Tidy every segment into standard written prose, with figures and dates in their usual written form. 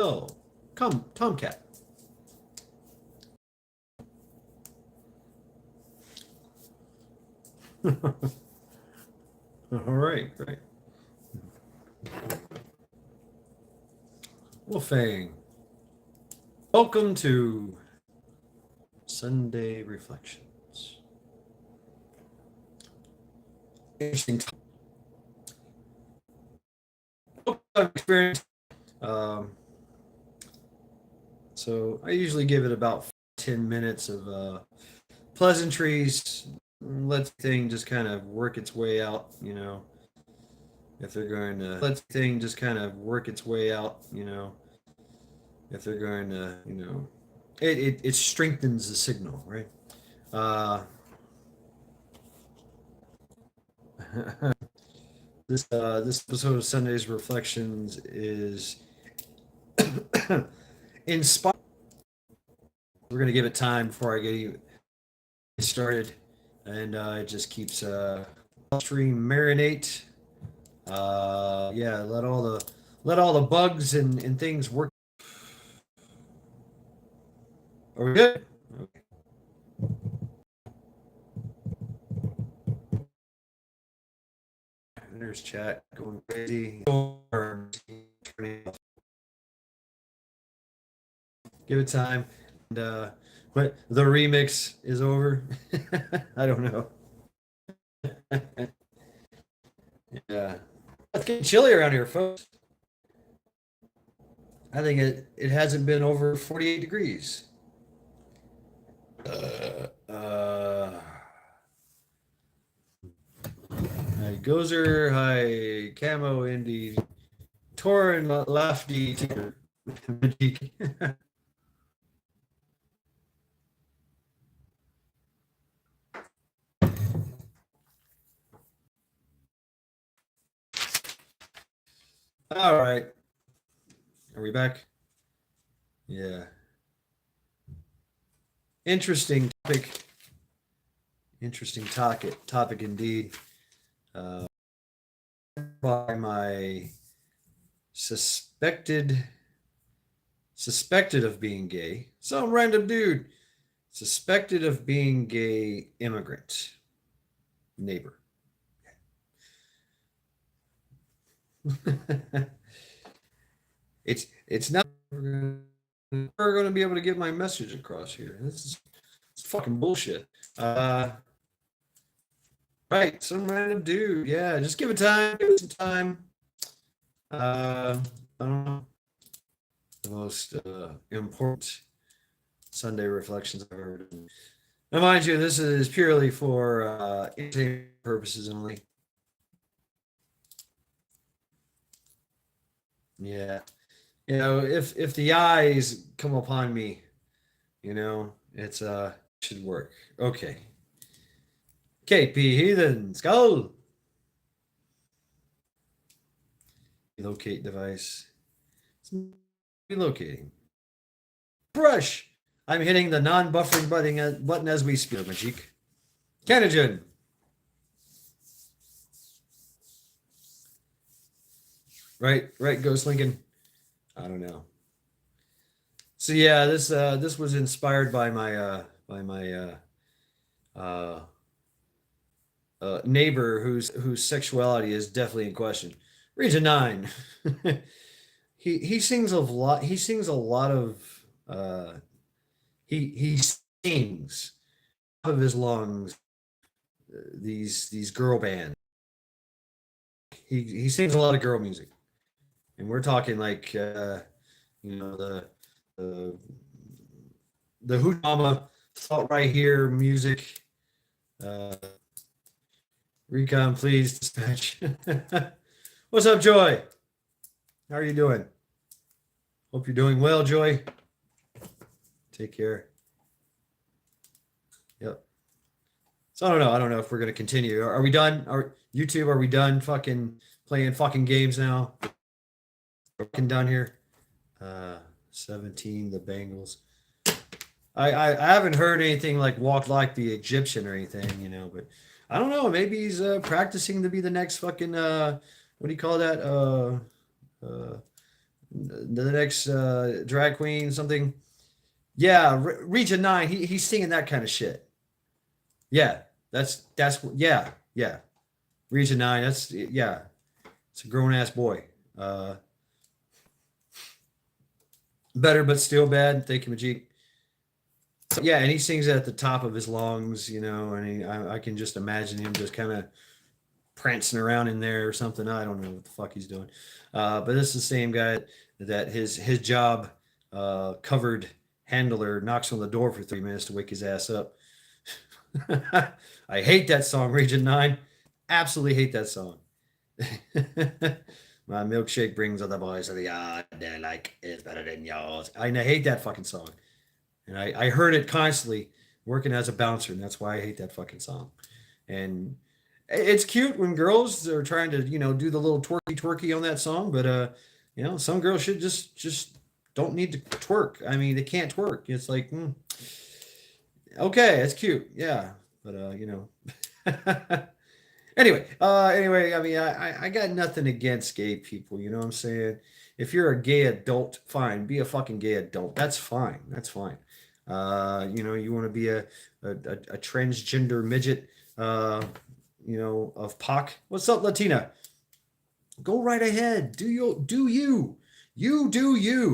Oh, come, Tomcat. All right, right. Wolfang, welcome to Sunday Reflections. Interesting experience. Um, so I usually give it about 10 minutes of pleasantries. Let thing just kind of work its way out, if they're going to let thing just kind of work its way out, if they're going to, it strengthens the signal, right? Uh, this episode of Sunday's Reflections is inspired. We're gonna give it time before I get started, and it just keeps stream marinate. Yeah, let all the bugs and things work. Are we good? Okay. There's chat going crazy. Give it time. And but the remix is over. I don't know. Yeah. It's getting chilly around here, folks. I think it hasn't been over 48 degrees. Hi Gozer, hi Camo, Indy, Torin, Lafty, Tinker, All right. Are we back? Yeah. Interesting topic. Interesting topic indeed. By my suspected of being gay, some random dude suspected of being gay immigrant neighbor. it's not we're going to be able to get my message across here. This is it's fucking bullshit. Right, some random dude. Yeah, just give it time. Give it some time. I don't know. The most important Sunday reflections I've ever done. Now, mind you, this is purely for entertainment purposes only. Yeah, if the eyes come upon me, it's should work. Okay. KP Heathen Skull. Locate device. It's relocating. Brush. I'm hitting the non-buffering button as we speak, Majik. Canogen. Right, Ghost Lincoln. I don't know. So yeah, this was inspired by my uh, neighbor whose sexuality is definitely in question. Region 9. He sings a lot. He sings a lot of he sings out of his lungs these girl bands. He sings a lot of girl music, and we're talking like you know the the the Hoot Mama thought right here music. Uh, Recon, please dispatch. What's up, Joy? How are you doing? Hope you're doing well, Joy. Take care. Yep. So I don't know if we're gonna continue. Are we done? Are YouTube? Are we done? Fucking playing fucking games now. Fucking done here. 17, the Bengals. I haven't heard anything like walk like the Egyptian or anything, but I don't know. Maybe he's practicing to be the next fucking what do you call that? the next drag queen, something. Yeah, Region 9, he's singing that kind of shit. Yeah, yeah, yeah. Region 9, that's yeah. It's a grown ass boy. Uh Better but still bad. Thank you, Majid. So, yeah, and he sings at the top of his lungs, and I can just imagine him just kind of prancing around in there or something. I don't know what the fuck he's doing. But this is the same guy that his job covered handler knocks on the door for 3 minutes to wake his ass up. I hate that song, Region 9. Absolutely hate that song. My milkshake brings all the boys to the yard. They're like, it's better than yours. I hate that fucking song. And I heard it constantly working as a bouncer, and that's why I hate that fucking song. And it's cute when girls are trying to, do the little twerky on that song, but some girls should just don't need to twerk. I mean, they can't twerk. It's like, okay, it's cute, yeah, but anyway, I mean, I got nothing against gay people. You know what I'm saying? If you're a gay adult, fine, be a fucking gay adult. That's fine. That's fine. You want to be a transgender midget, of POC. What's up, Latina? Go right ahead. You do you.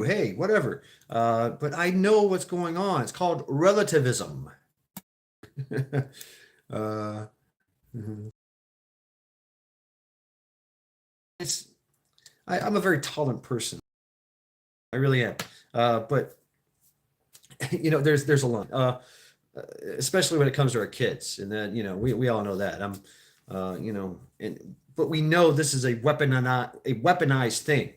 Hey, whatever. But I know what's going on. It's called relativism. uh, it's I'm a very tolerant person. I really am. But there's a lot. Especially when it comes to our kids, and then we all know that. But we know this is a weaponized thing,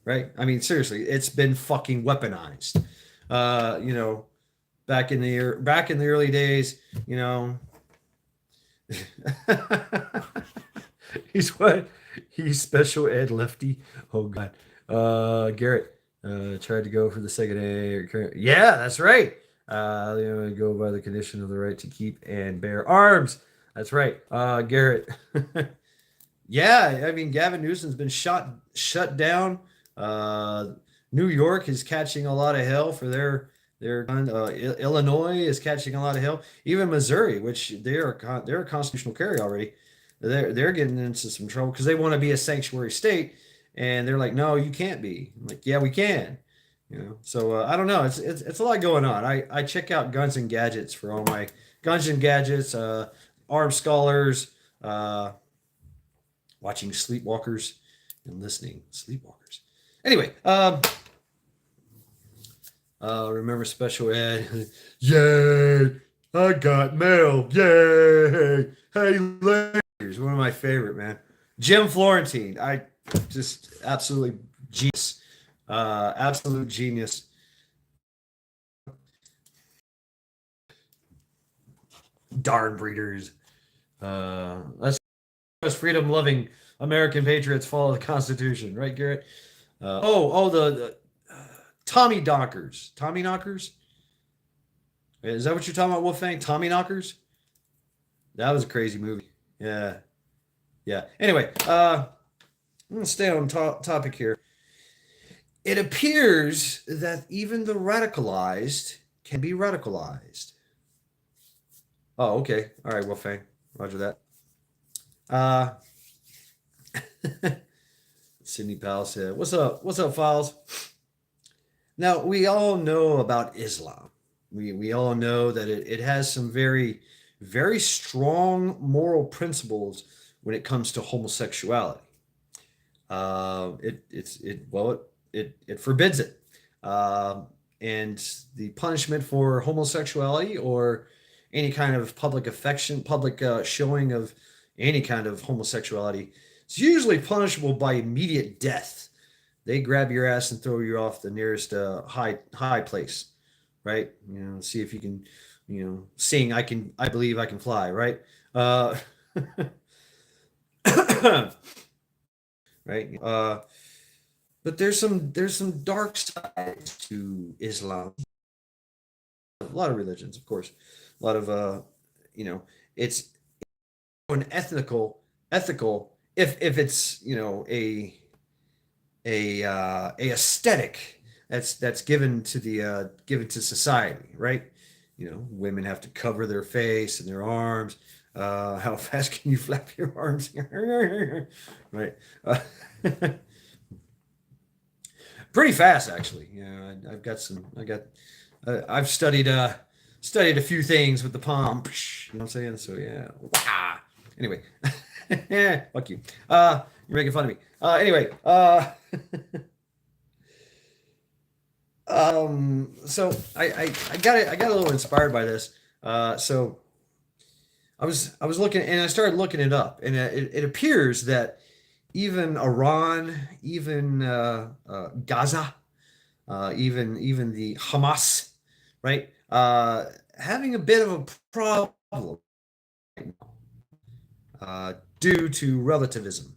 right? I mean, seriously, it's been fucking weaponized. Uh, you know, back in the early days, you know, he's what? He's special ed lefty. Oh God. Garrett tried to go for the second A. Yeah, that's right. Go by the condition of the right to keep and bear arms. That's right. Garrett. Yeah, I mean Gavin Newsom's been shut down. Uh, New York is catching a lot of hell for their gun. Illinois is catching a lot of hell. Even Missouri, which they're a constitutional carry already, they're getting into some trouble because they want to be a sanctuary state, and they're like, no, you can't be. I'm like, yeah, we can. So I don't know. It's a lot going on. I check out Guns and Gadgets for all my Guns and Gadgets, Armed Scholars. Watching Sleepwalkers and listening Sleepwalkers. Anyway, remember special ed? Yay! I got mail. Yay! Hey, ladies, one of my favorite, man. Jim Florentine. I just absolutely genius. Absolute genius. Darn breeders. Let's freedom loving American patriots follow the Constitution, right, Garrett? The Tommy Knockers. Tommy Knockers? Is that what you're talking about, Wolfgang? Tommy Knockers? That was a crazy movie. Yeah. Yeah. Anyway, I'm going to stay on topic here. It appears that even the radicalized can be radicalized. Oh, okay. All right, Wolfgang. Roger that. Uh, Sydney Powell said, "What's up? What's up, Files?" Now we all know about Islam. We all know that it has some very very strong moral principles when it comes to homosexuality. It forbids it, and the punishment for homosexuality or any kind of public affection, public showing of any kind of homosexuality is usually punishable by immediate death. They grab your ass and throw you off the nearest high place, right? See if you can, sing. I believe I can fly, right? Right. But there's some dark sides to Islam. A lot of religions, of course. A lot of it's an ethical if it's a a aesthetic that's given to the given to society, right? You know, women have to cover their face and their arms. How fast can you flap your arms? Right. Uh, Pretty fast, actually. You know, I've got some. I've studied a few things with the palm. You know what I'm saying? So yeah. Wah! Anyway, fuck you. You're making fun of me. Anyway. So I got a little inspired by this. So I was looking and I started looking it up, and it appears that even Iran, even Gaza, even the Hamas, right? Having a bit of a problem due to relativism.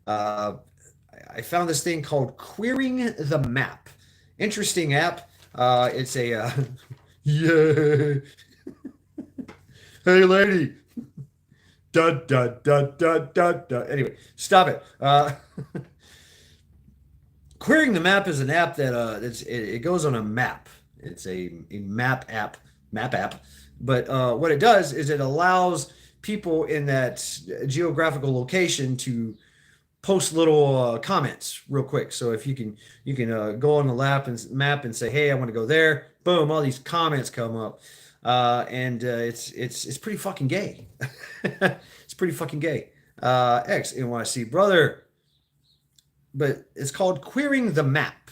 Uh, I found this thing called Queering the Map. Interesting app. It's a yeah. Hey lady. Da da da da da da. Anyway, stop it. Querying the Map is an app that it goes on a map. It's a map app. But what it does is it allows people in that geographical location to post little comments real quick. So if you can go on the map and say, "Hey, I want to go there." Boom! All these comments come up, and it's pretty fucking gay. It's pretty fucking gay. X NYC brother, but it's called Queering the Map.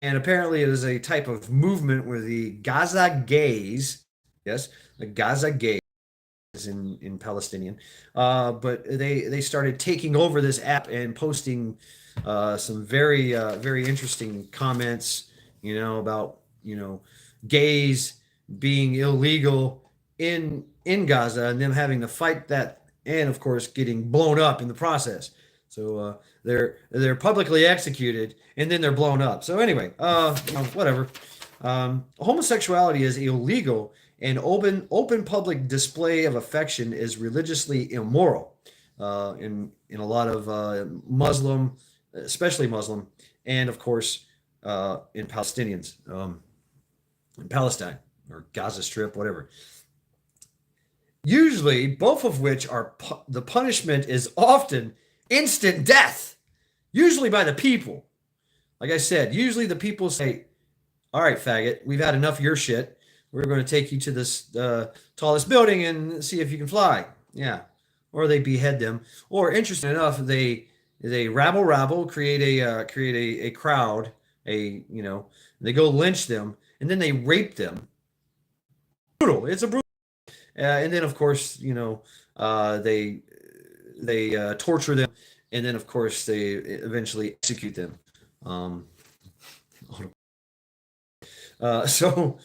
And apparently it is a type of movement where the Gaza gays, yes, the Gaza gays in Palestinian, but they started taking over this app and posting some very interesting comments, about gays being illegal in Gaza and them having to fight that, and of course getting blown up in the process. So they're publicly executed and then they're blown up. So anyway, whatever. Homosexuality is illegal, and open public display of affection is religiously immoral. In a lot of Muslim, especially Muslim, and of course in Palestinians, in Palestine or Gaza Strip, whatever. Usually, both of which are the punishment is often instant death, usually by the people. Like I said, usually the people say, "All right, faggot, we've had enough of your shit. We're going to take you to this tallest building and see if you can fly." Yeah, or they behead them, or interesting enough, they rabble, create a crowd, they go lynch them, and then they rape them. Brutal. It's a brutal. And then of course, they torture them, and then of course they eventually execute them. Um, so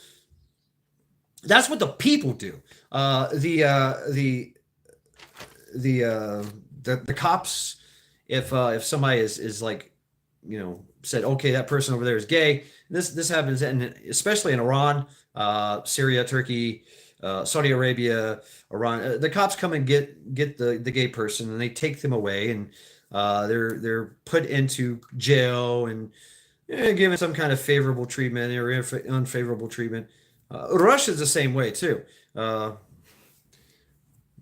that's what the people do. The cops, if somebody is like, said, okay, that person over there is gay. This happens, and especially in Iran, Syria, Turkey, Saudi Arabia, Iran. The cops come and get the gay person, and they take them away, and they're put into jail and given some kind of favorable treatment or unfavorable treatment. Russia's the same way too.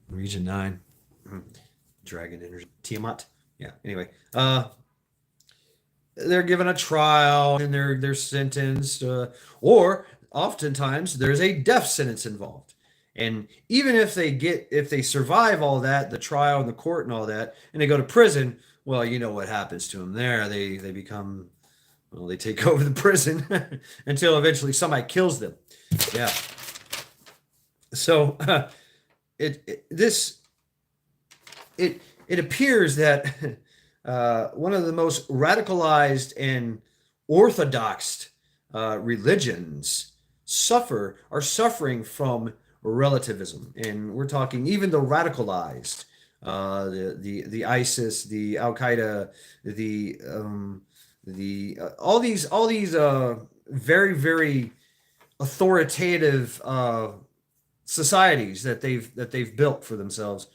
Region 9, Dragon Energy, Tiamat. Yeah. Anyway, they're given a trial and they're sentenced, or oftentimes there's a death sentence involved. And even if they survive all that, the trial and the court and all that, and they go to prison, well, you know what happens to them there. They become, well, they take over the prison until eventually somebody kills them. Yeah. So it appears that one of the most radicalized and orthodox religions are suffering from relativism, and we're talking even the radicalized, the ISIS, the Al Qaeda, the all these very very authoritative societies that they've built for themselves,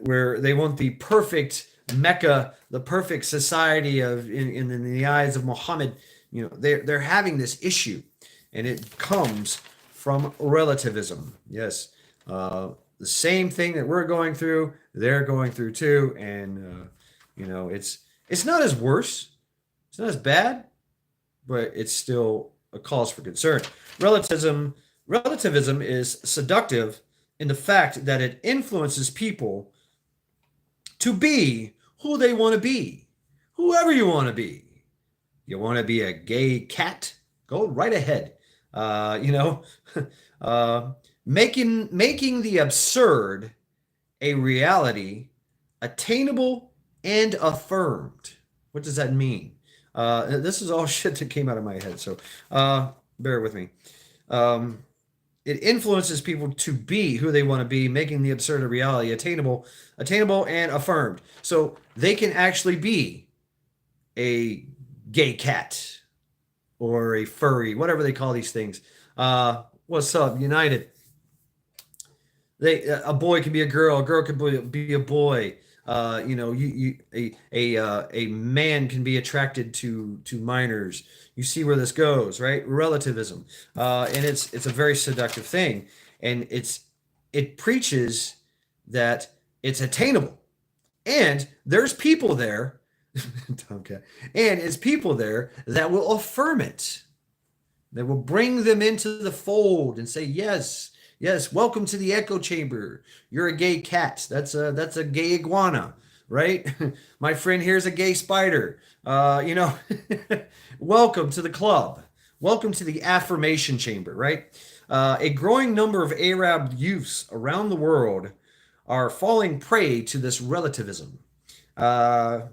where they want the perfect Mecca, the perfect society of in the eyes of Muhammad, they're having this issue, and it comes from relativism. Yes, the same thing that we're going through, they're going through too, and it's not as worse, it's not as bad, but it's still a cause for concern. Relativism relativism is seductive in the fact that it influences people to be who they want to be, whoever you want to be. You want to be a gay cat? Go right ahead. Uh, you know, uh, making the absurd a reality, attainable and affirmed. What does that mean? This is all shit that came out of my head, so bear with me. Um, it influences people to be who they want to be, making the absurd a reality, attainable and affirmed. So they can actually be a gay cat or a furry, whatever they call these things. What's up, United? A boy can be a girl can be a boy. A man can be attracted to minors. You see where this goes, right? Relativism, and it's a very seductive thing, and it preaches that it's attainable, and there's people there, okay, and it's people there that will affirm it, that will bring them into the fold and say, yes, yes, welcome to the echo chamber. You're a gay cat. That's a gay iguana, right? My friend here's a gay spider. Welcome to the club. Welcome to the affirmation chamber, right? A growing number of Arab youths around the world are falling prey to this relativism. Uh,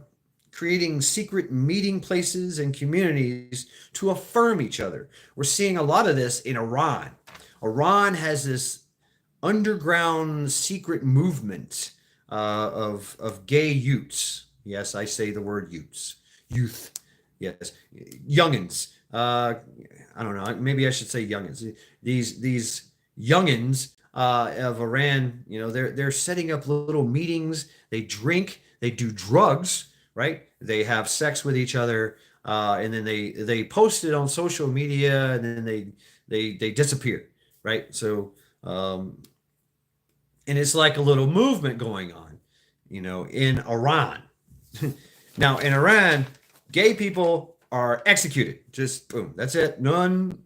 Creating secret meeting places and communities to affirm each other. We're seeing a lot of this in Iran. Iran has this underground secret movement of gay youths. Yes, I say the word youths. Youth. Yes, youngins. I don't know. Maybe I should say youngins. These youngins of Iran, they're setting up little meetings. They drink. They do drugs. Right? They have sex with each other, and then they post it on social media, and then they disappear. Right? So, and it's like a little movement going on, in Iran. Now, in Iran, gay people are executed. Just boom. That's it. None.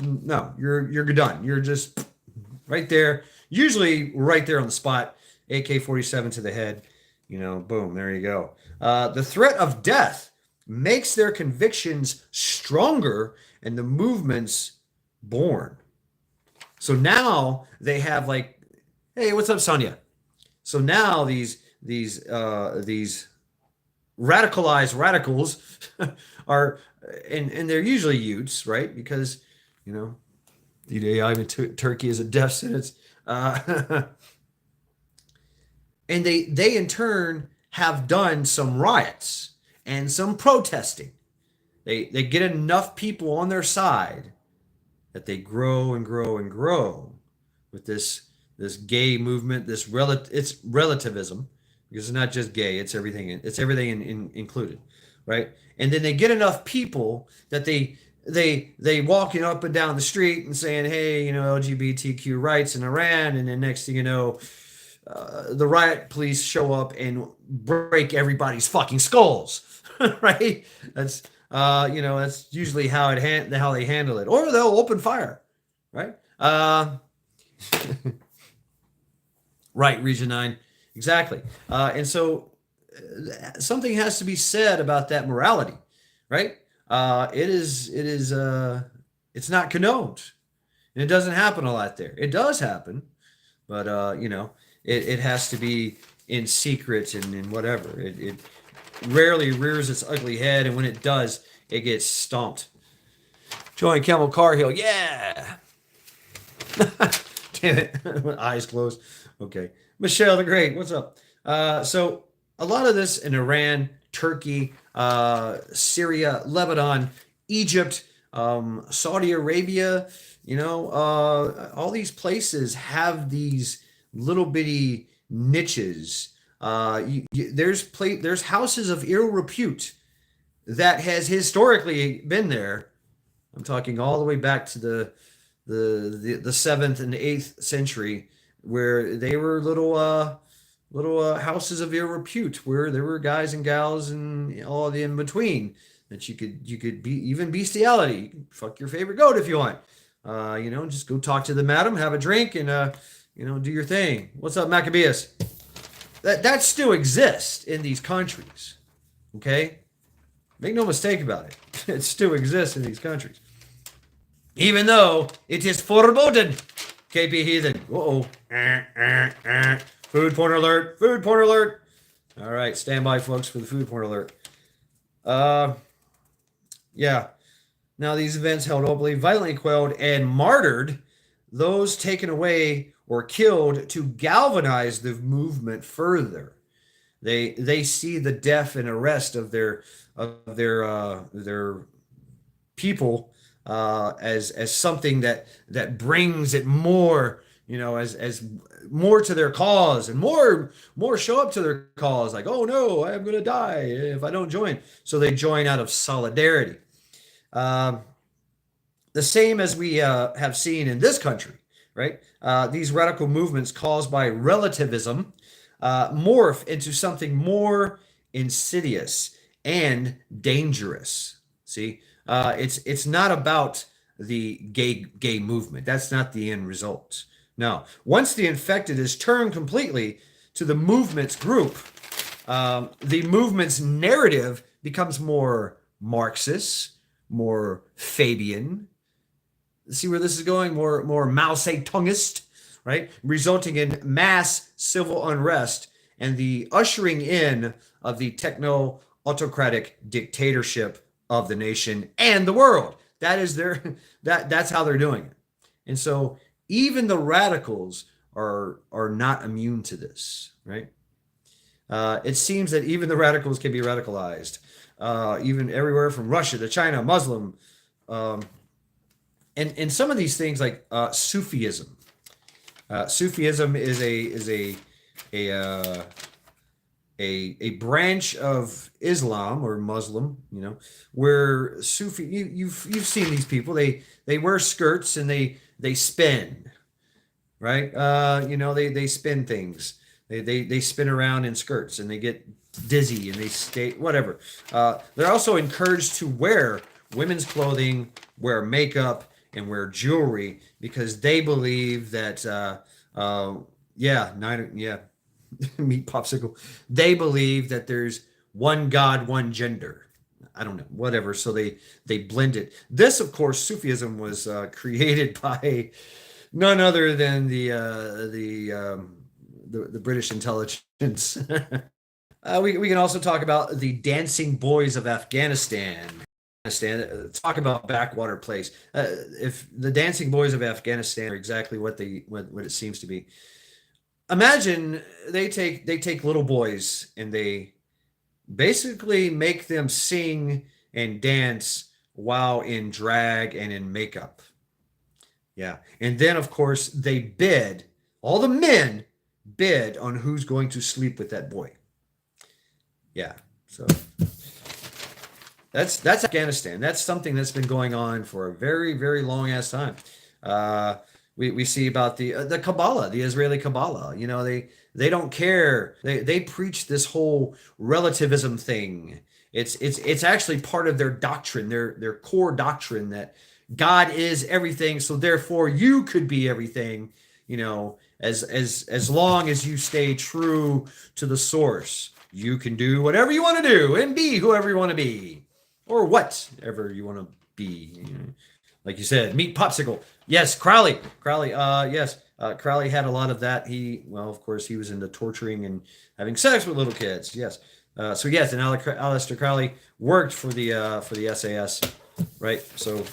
No, you're done. You're just right there. Usually right there on the spot. AK-47 to the head. Boom. There you go. The threat of death makes their convictions stronger and the movements born. So now they have like, hey, what's up, Sonia? So now these radicalized radicals are, and they're usually youths, right? Because the even Turkey is a death sentence, and they in turn have done some riots and some protesting. They get enough people on their side that they grow and grow and grow with this gay movement. It's relativism, because it's not just gay, it's everything. It's everything included, right? And then they get enough people that they walking up and down the street and saying, hey, LGBTQ rights in Iran, and then next thing you know, the riot police show up and break everybody's fucking skulls, right? That's usually how they handle it, or they'll open fire, right? Right, Region 9, exactly. And so something has to be said about that morality, right? It's not condoned, and it doesn't happen a lot there. It does happen, but it has to be in secret and whatever. It rarely rears its ugly head, and when it does, it gets stomped. Join Camel Carhill, yeah. Damn it, eyes closed. Okay, Michelle the Great, what's up? So a lot of this in Iran, Turkey, Syria, Lebanon, Egypt, Saudi Arabia, all these places have these little bitty niches There's houses of ill repute that has historically been there. I'm talking all the way back to the seventh and eighth century, where they were little houses of ill repute, where there were guys and gals and all the in between that you could be even bestiality. You can fuck your favorite goat if you want. Just go talk to the madam, have a drink, and do your thing. What's up, Maccabeus? That still exists in these countries. Okay, make no mistake about it. It still exists in these countries, even though it is forbidden. KP Heathen. Uh-oh. Food porn alert. Food porn alert. All right, stand by, folks, for the food porn alert. Yeah. Now, these events held openly, violently quelled, and martyred those taken away or killed to galvanize the movement further. They see the death and arrest of their people as something that brings it more, as more to their cause, and more show up to their cause, like, oh no, I'm gonna die if I don't join. So they join out of solidarity. Um, the same as we have seen in this country, right? These radical movements caused by relativism morph into something more insidious and dangerous. See, it's not about the gay movement. That's not the end result. No, once the infected is turned completely to the movement's group, the movement's narrative becomes more Marxist, more Fabian. See where this is going? More Mao Zedongist, right? Resulting in mass civil unrest and the ushering in of the techno autocratic dictatorship of the nation and the world. That is that's how they're doing it. And so even the radicals are not immune to this, right? It seems that even the radicals can be radicalized, even everywhere from Russia to China, Muslim, and some of these things like Sufism. Sufism is a branch of Islam or Muslim, where Sufi. You've seen these people. They wear skirts and they spin, right? They spin things. They spin around in skirts and they get dizzy and they stay whatever. They're also encouraged to wear women's clothing, wear makeup, and wear jewelry because they believe that meat popsicle. They believe that there's one God, one gender. I don't know, whatever. So they blend it. This, of course, Sufism was created by none other than the British intelligence. We can also talk about the dancing boys of Afghanistan. Talk about backwater place. If the dancing boys of Afghanistan are exactly what it seems to be, imagine they take little boys and they basically make them sing and dance while in drag and in makeup. Yeah. And then, of course, all the men bid on who's going to sleep with that boy. Yeah. So that's Afghanistan. That's something that's been going on for a very, very long ass time. We see about the Kabbalah, the Israeli Kabbalah. They don't care. They preach this whole relativism thing. It's actually part of their doctrine, their core doctrine, that God is everything, so therefore you could be everything. As long as you stay true to the source, you can do whatever you want to do and be whoever you want to be, or whatever you want to be. Like you said, meat popsicle. Yes, Crowley. Yes. Crowley had a lot of that. Of course, he was into torturing and having sex with little kids. Yes. So yes, and Aleister Crowley worked for the SAS, right? So,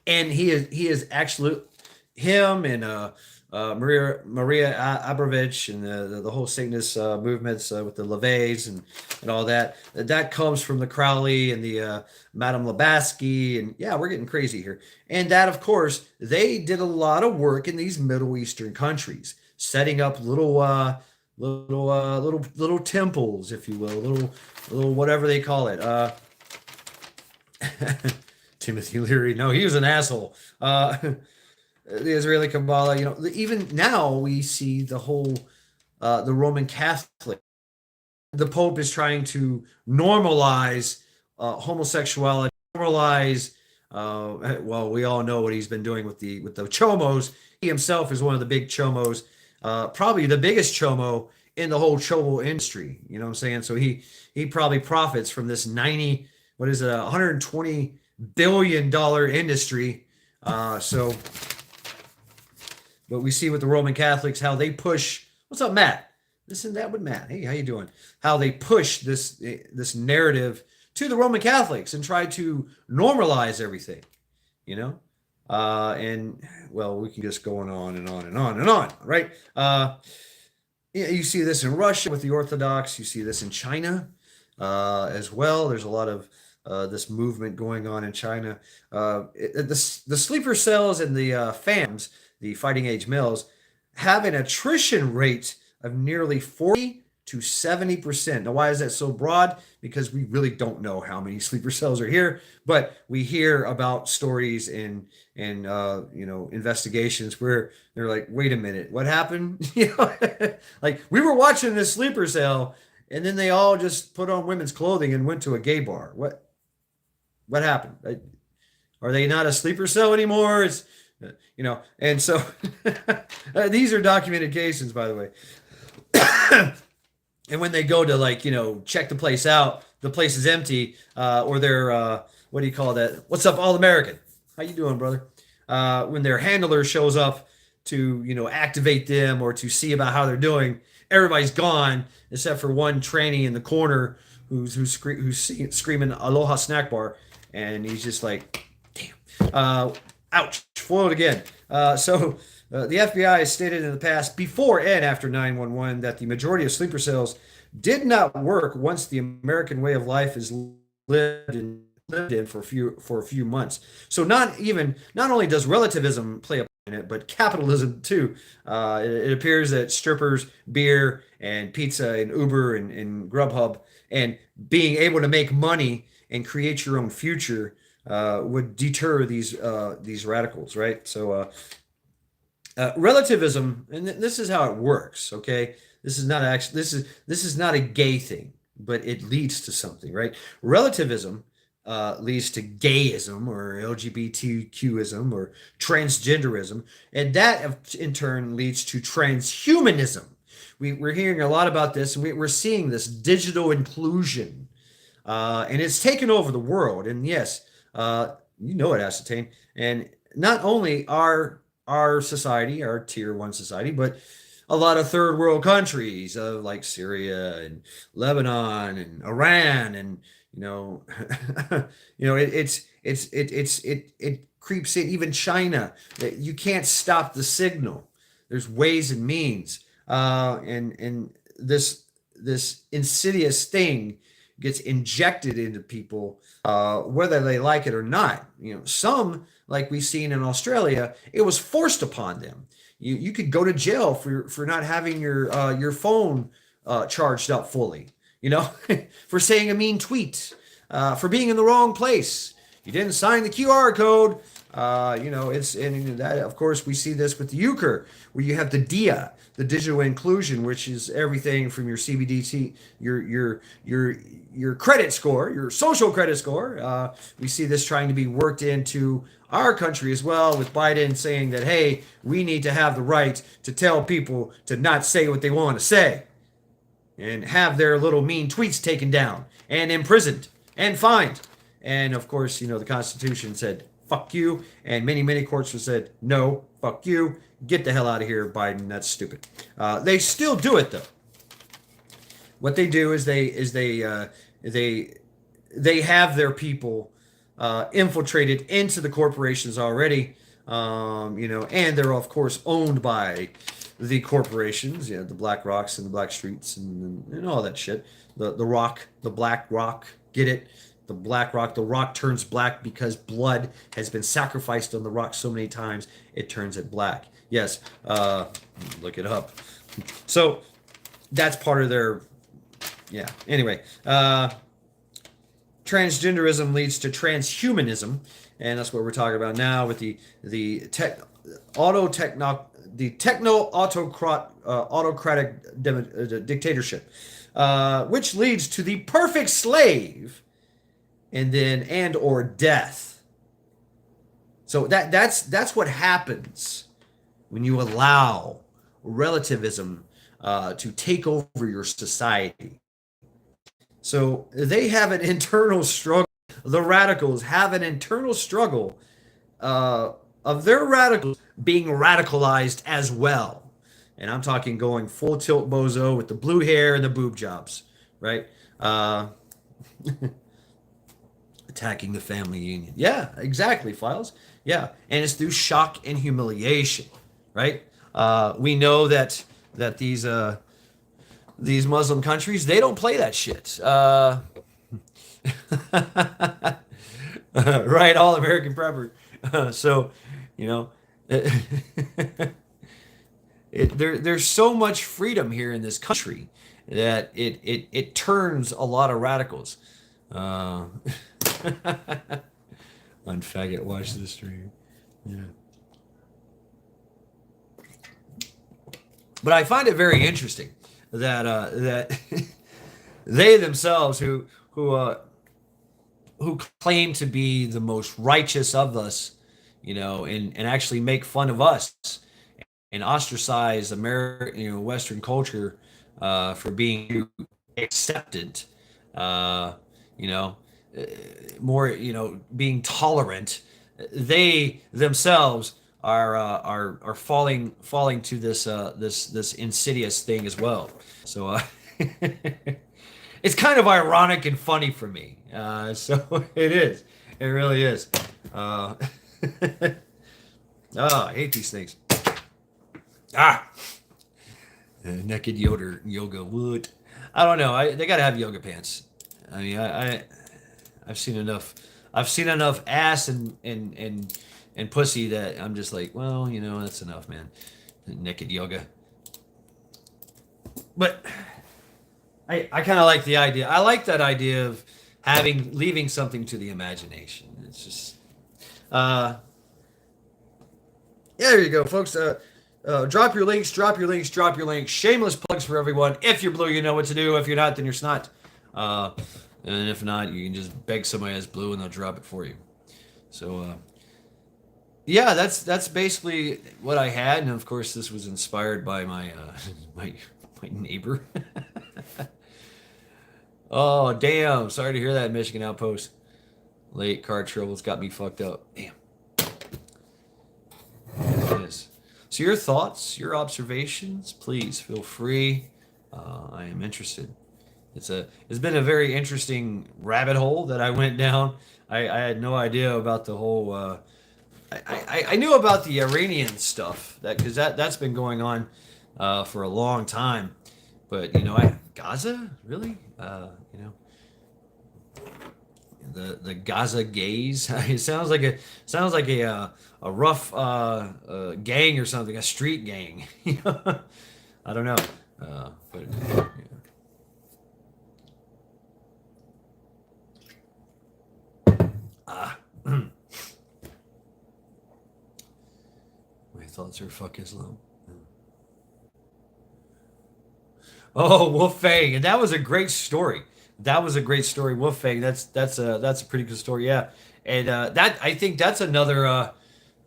and he is actually him and Maria Abrovich and the whole Satanist movements with the LaVeys and all that. That comes from the Crowley and the Madame Blavatsky, and yeah, we're getting crazy here. And that, of course, they did a lot of work in these Middle Eastern countries, setting up little little temples, if you will, little whatever they call it. Timothy Leary, no, he was an asshole. The Israeli Kabbalah, even now we see the whole the Roman Catholic. The Pope is trying to normalize homosexuality, normalize. Well, we all know what he's been doing with the chomos. He himself is one of the big chomos, probably the biggest chomo in the whole chomo industry. You know what I'm saying? So he probably profits from this 90, what is it, $120 billion industry. So, but we see with the Roman Catholics how they push. What's up, Matt? This and that with Matt. Hey, how you doing? How they push this narrative to the Roman Catholics and try to normalize everything, you know? And well, we can just go on and on and on and on, right? You see this in Russia with the Orthodox. You see this in China as well. There's a lot of this movement going on in China. The sleeper cells and the FAMs, the fighting age males, have an attrition rate of nearly 40 to 70%. Now, why is that so broad? Because we really don't know how many sleeper cells are here, but we hear about stories and investigations where they're like, wait a minute, what happened? Like we were watching this sleeper cell, and then they all just put on women's clothing and went to a gay bar. What happened? Are they not a sleeper cell anymore? It's and so these are documented cases, by the way. And when they go to check the place out, the place is empty, or they're what do you call that? What's up, all American? How you doing, brother? When their handler shows up to activate them or to see about how they're doing, everybody's gone except for one tranny in the corner who's screaming "Aloha Snack Bar," and he's just like, damn, ouch, foiled again. The FBI has stated in the past, before and after 9/11, that the majority of sleeper cells did not work once the American way of life is lived in for a few months. So not only does relativism play a part in it, but capitalism too. It appears that strippers, beer, and pizza, and Uber, and Grubhub, and being able to make money and create your own future would deter these radicals, right? So. Relativism, and this is how it works. Okay, this is not a gay thing, but it leads to something, right? Relativism leads to gayism or LGBTQism or transgenderism, and that in turn leads to transhumanism. We're hearing a lot about this, and we're seeing this digital inclusion, and it's taken over the world. And yes, it, Ascertain, and not only our society, our tier one society, but a lot of third world countries like Syria and Lebanon and Iran, and it creeps in. Even China, you can't stop the signal. There's ways and means, and this insidious thing gets injected into people, whether they like it or not. Some, like we've seen in Australia, it was forced upon them. You could go to jail for not having your phone charged up fully. For saying a mean tweet, for being in the wrong place. You didn't sign the QR code. It's, and that, of course, we see this with the euchre, where you have the DIA, the digital inclusion, which is everything from your CBDC, your credit score, your social credit score. We see this trying to be worked into our country as well, with Biden saying that, hey, we need to have the right to tell people to not say what they want to say, and have their little mean tweets taken down and imprisoned and fined. And of course, the Constitution said, fuck you. And many courts have said, no, fuck you. Get the hell out of here, Biden. That's stupid. They still do it, though. What they do is they have their people infiltrated into the corporations already, and they're of course owned by the corporations, the Black Rocks and the Black Streets and all that shit. The Rock, the Black Rock, get it? The Black Rock, the rock turns black because blood has been sacrificed on the rock so many times it turns it black. Yes, look it up. So that's part of their, yeah. Anyway, transgenderism leads to transhumanism, and that's what we're talking about now with the tech auto techno the techno autocratic dictatorship, which leads to the perfect slave, and then and or death. So that's what happens when you allow relativism to take over your society. So they have an internal struggle. The radicals have an internal struggle uh, of their radicals being radicalized as well. And I'm talking going full tilt bozo with the blue hair and the boob jobs, right? Uh, attacking the family union. Yeah, exactly, Files. Yeah, and it's through shock and humiliation, right? We know that these Muslim countries, they don't play that shit. Right, all American prepper. So, you know, there's so much freedom here in this country that it turns a lot of radicals. Uh, Unfaggot, watch the stream. Yeah. But I find it very interesting that they themselves who claim to be the most righteous of us, and actually make fun of us and ostracize American, Western culture for being acceptant, uh, you know, uh, more, being tolerant. They themselves are falling to this insidious thing as well. So it's kind of ironic and funny for me. So it is. It really is. Oh, I hate these things. Naked yoga wood. I don't know. They gotta have yoga pants. I mean, I've seen enough. I've seen enough ass and pussy that I'm just like, well, that's enough, man. Naked yoga. But I kind of like the idea. I like that idea of leaving something to the imagination. It's just, yeah, there you go, folks. Drop your links, drop your links, drop your links. Shameless plugs for everyone. If you're blue, you know what to do. If you're not, then you're snot. And if not, you can just beg somebody that's blue and they'll drop it for you. So, yeah, that's basically what I had. And of course, this was inspired by my my neighbor. Oh, damn. Sorry to hear that, Michigan Outpost. Late car troubles got me fucked up. Damn. Yes. So your thoughts, your observations, please feel free. I am interested. It's been a very interesting rabbit hole that I went down. I had no idea about the whole. I knew about the Iranian stuff because that's been going on for a long time, but Gaza really, the Gaza gays. It sounds like a rough gang or something, a street gang. I don't know, but yeah. My thoughts are fuck Islam. Oh, Wolf Fang, and that was a great story. That was a great story, Wolf Fang. That's a pretty good story, yeah. And that I think that's another.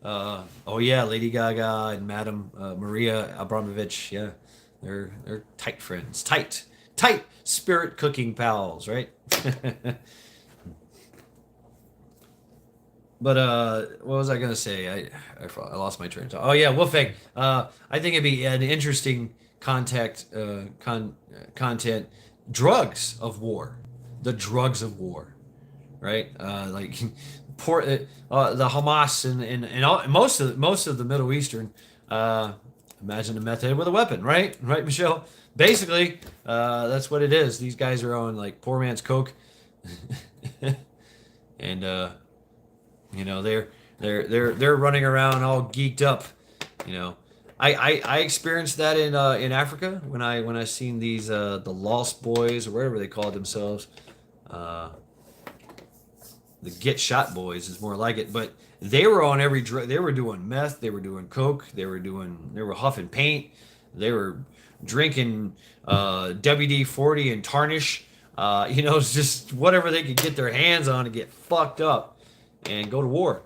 Oh yeah, Lady Gaga and Madame Maria Abramovich. Yeah, they're tight friends, tight spirit cooking pals, right? But what was I gonna say? I lost my train of thought. Oh yeah, Wolfgang. I think it'd be an interesting content. Drugs of war, the drugs of war, right? Like poor the Hamas and all, most of the Middle Eastern. Imagine a meth head with a weapon, right? Right, Michelle. Basically, that's what it is. These guys are on like poor man's coke, and they're running around all geeked up, you know. I experienced that in Africa when I seen these the Lost Boys or whatever they called themselves. Uh, the Get Shot Boys is more like it, but they were on every drug. They were doing meth. They were doing coke. They were huffing paint. They were drinking WD-40 and tarnish. It's just whatever they could get their hands on to get fucked up and go to war.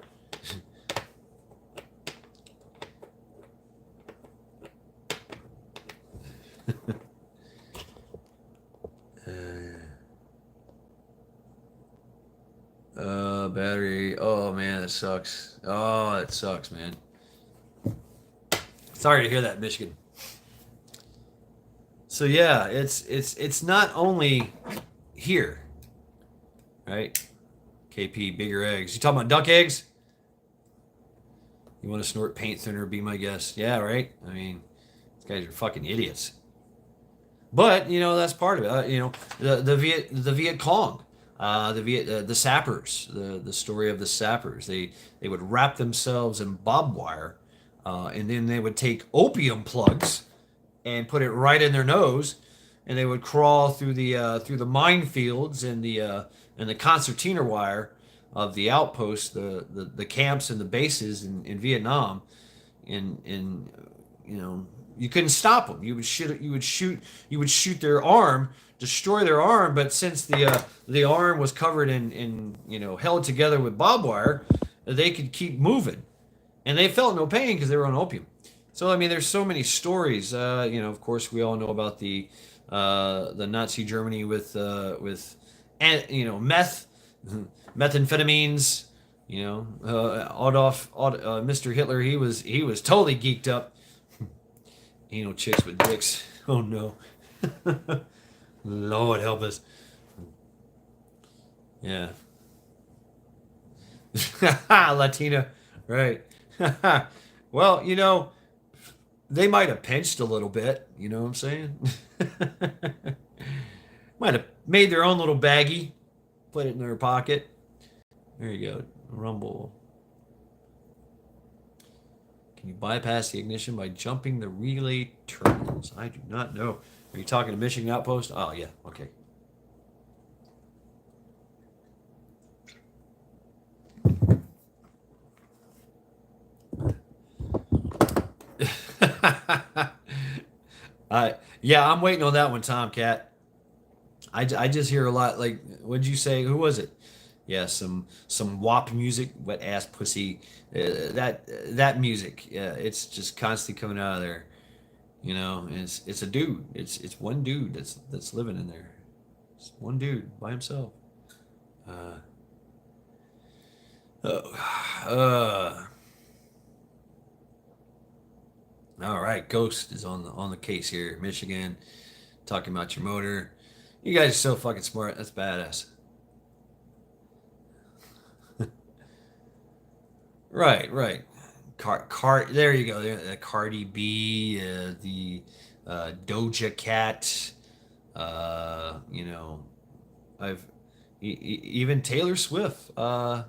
Battery. Oh man, that sucks. Oh, that sucks, man. Sorry to hear that, Michigan. So yeah, it's not only here, right? KP, bigger eggs. You talking about duck eggs? You want to snort paint thinner? Be my guest. Yeah, right. I mean, these guys are fucking idiots. But that's part of it. The Viet Cong, the sappers, the story of the sappers. They would wrap themselves in barbed wire, and then they would take opium plugs and put it right in their nose, and they would crawl through the minefields and the concertina wire of the outposts, the camps and the bases in Vietnam, and you couldn't stop them. You would shoot their arm, destroy their arm. But since the arm was covered in held together with barbed wire, they could keep moving, and they felt no pain because they were on opium. So I mean, there's so many stories. Of course, we all know about the Nazi Germany with meth, methamphetamines. Mr. Hitler, he was totally geeked up. Chicks with dicks. Oh no. Lord help us. Yeah. Latina. Right. Well, they might have pinched a little bit. You know what I'm saying? Might have made their own little baggie, put it in their pocket. There you go. Rumble. Can you bypass the ignition by jumping the relay terminals? I do not know. Are you talking to Michigan Outpost? Oh, yeah. Okay. Yeah, I'm waiting on that one, Tomcat. I just hear a lot. Like, what'd you say? Who was it? Yeah, some WAP music, wet ass pussy. That music. Yeah, it's just constantly coming out of there. And it's a dude. It's one dude that's living in there. It's one dude by himself. Uh, uh, all right, Ghost is on the case here, Michigan, talking about your motor. You guys are so fucking smart. That's badass. Right, right. There you go. There, Cardi B, the Doja Cat. Uh, you know, I've even Taylor Swift. Martina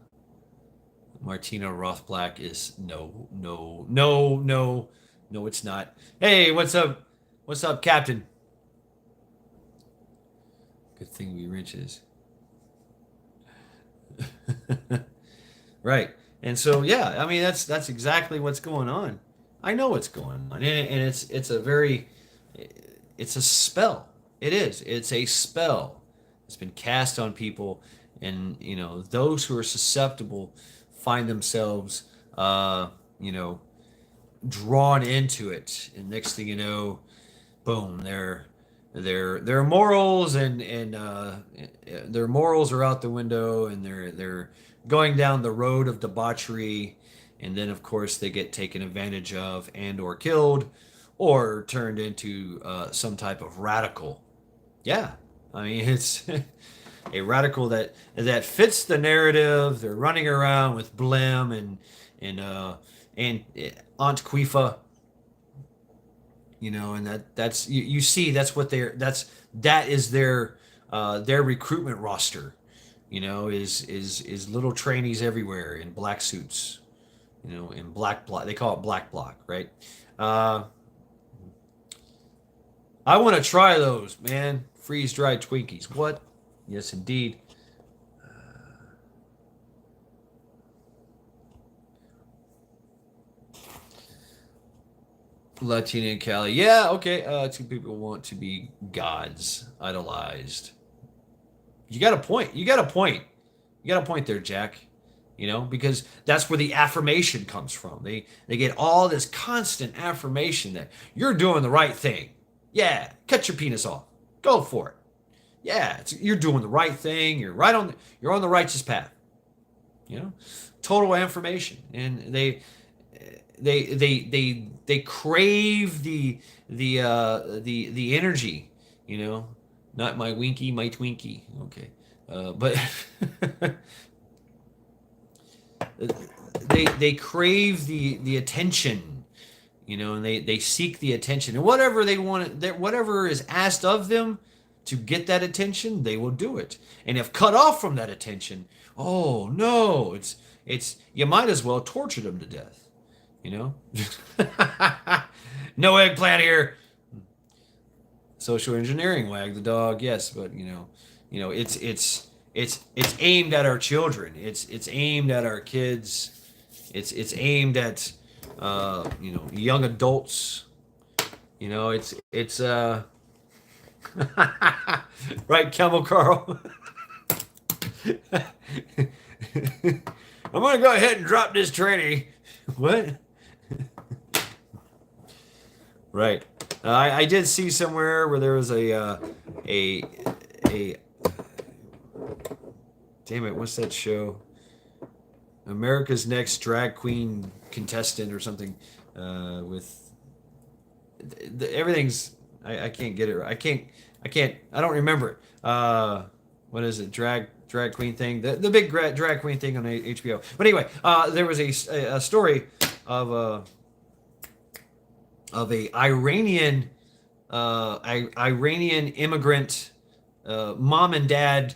Rothblack is no, no, no, no, no. It's not. Hey, what's up? What's up, Captain? Good thing we riches. Right. And so yeah, I mean that's exactly what's going on. I know what's going on. And it's a spell. It is. It's a spell. It's been cast on people, and those who are susceptible find themselves you know drawn into it, and next thing you know, boom, their morals and their morals are out the window, and they're going down the road of debauchery, and then of course they get taken advantage of and or killed or turned into some type of radical. Yeah, I mean it's a radical that fits the narrative. They're running around with Blim and Aunt Quifa, and that's you see that's what that is their recruitment roster, is little trainees everywhere in black suits, in black bloc. They call it black bloc, right? Uh, I want to try those, man. Freeze dried Twinkies. What? Yes, indeed. Latina and Cali. Yeah, okay. Two people want to be gods, idolized. You got a point. You got a point. You got a point there, Jack. Because that's where the affirmation comes from. They get all this constant affirmation that you're doing the right thing. Yeah, cut your penis off. Go for it. Yeah, you're doing the right thing. You're on the righteous path. Total affirmation, and they crave the energy. Not my winky, my Twinkie. Okay, but they crave the attention, and they seek the attention, and whatever they want, whatever is asked of them to get that attention, they will do it. And if cut off from that attention, oh no, it's you might as well torture them to death, you know. No eggplant here. Social engineering, wag the dog. Yes, but it's aimed at our children. It's aimed at our kids. It's aimed at young adults. It's right, Camel Carl. I'm gonna go ahead and drop this tranny. What? Right. I did see somewhere where there was a damn it, what's that show? America's Next Drag Queen Contestant or something, with everything's I can't get it. I don't remember it. What is it? Drag queen thing. The big drag queen thing on HBO. But anyway, there was a story of a Iranian immigrant, mom and dad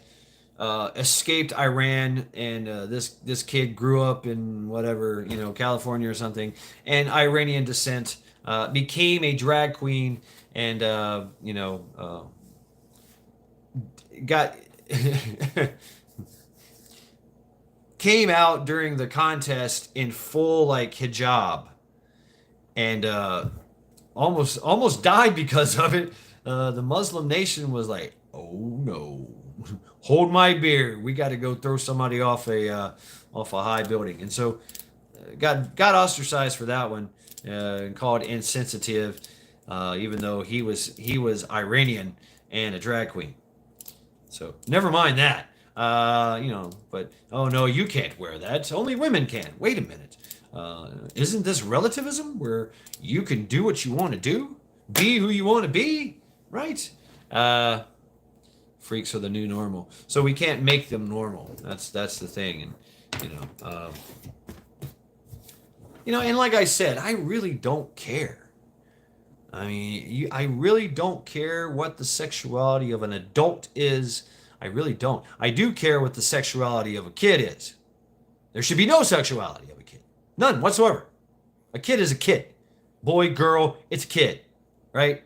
escaped Iran, and this kid grew up in whatever, California or something, and Iranian descent, became a drag queen, and got came out during the contest in full like hijab, and almost died because of it. The Muslim nation was like, "Oh no, hold my beer. We got to go throw somebody off a high building." And so got ostracized for that one, and called insensitive, even though he was Iranian and a drag queen. So never mind that. But oh no, you can't wear that. Only women can. Wait a minute. Isn't this relativism where you can do what you want to do, be who you want to be, right? Freaks are the new normal, so we can't make them normal. That's the thing, and like I said, I really don't care. I mean, I really don't care what the sexuality of an adult is. I really don't. I do care what the sexuality of a kid is. There should be no sexuality of a kid. None whatsoever. A kid is a kid. Boy, girl, it's a kid, right?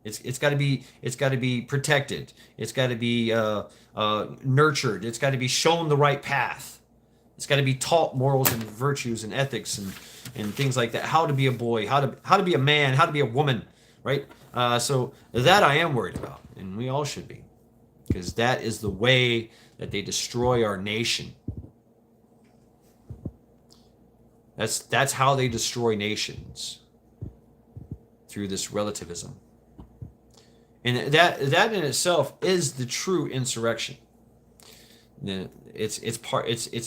It's got to be protected. It's got to be nurtured. It's got to be shown the right path. It's got to be taught morals and virtues and ethics and things like that. How to be a boy, how to be a man, how to be a woman, right? So that I am worried about, and we all should be, because that is the way that they destroy our nation. That's how they destroy nations, through this relativism. And that in itself is the true insurrection. It's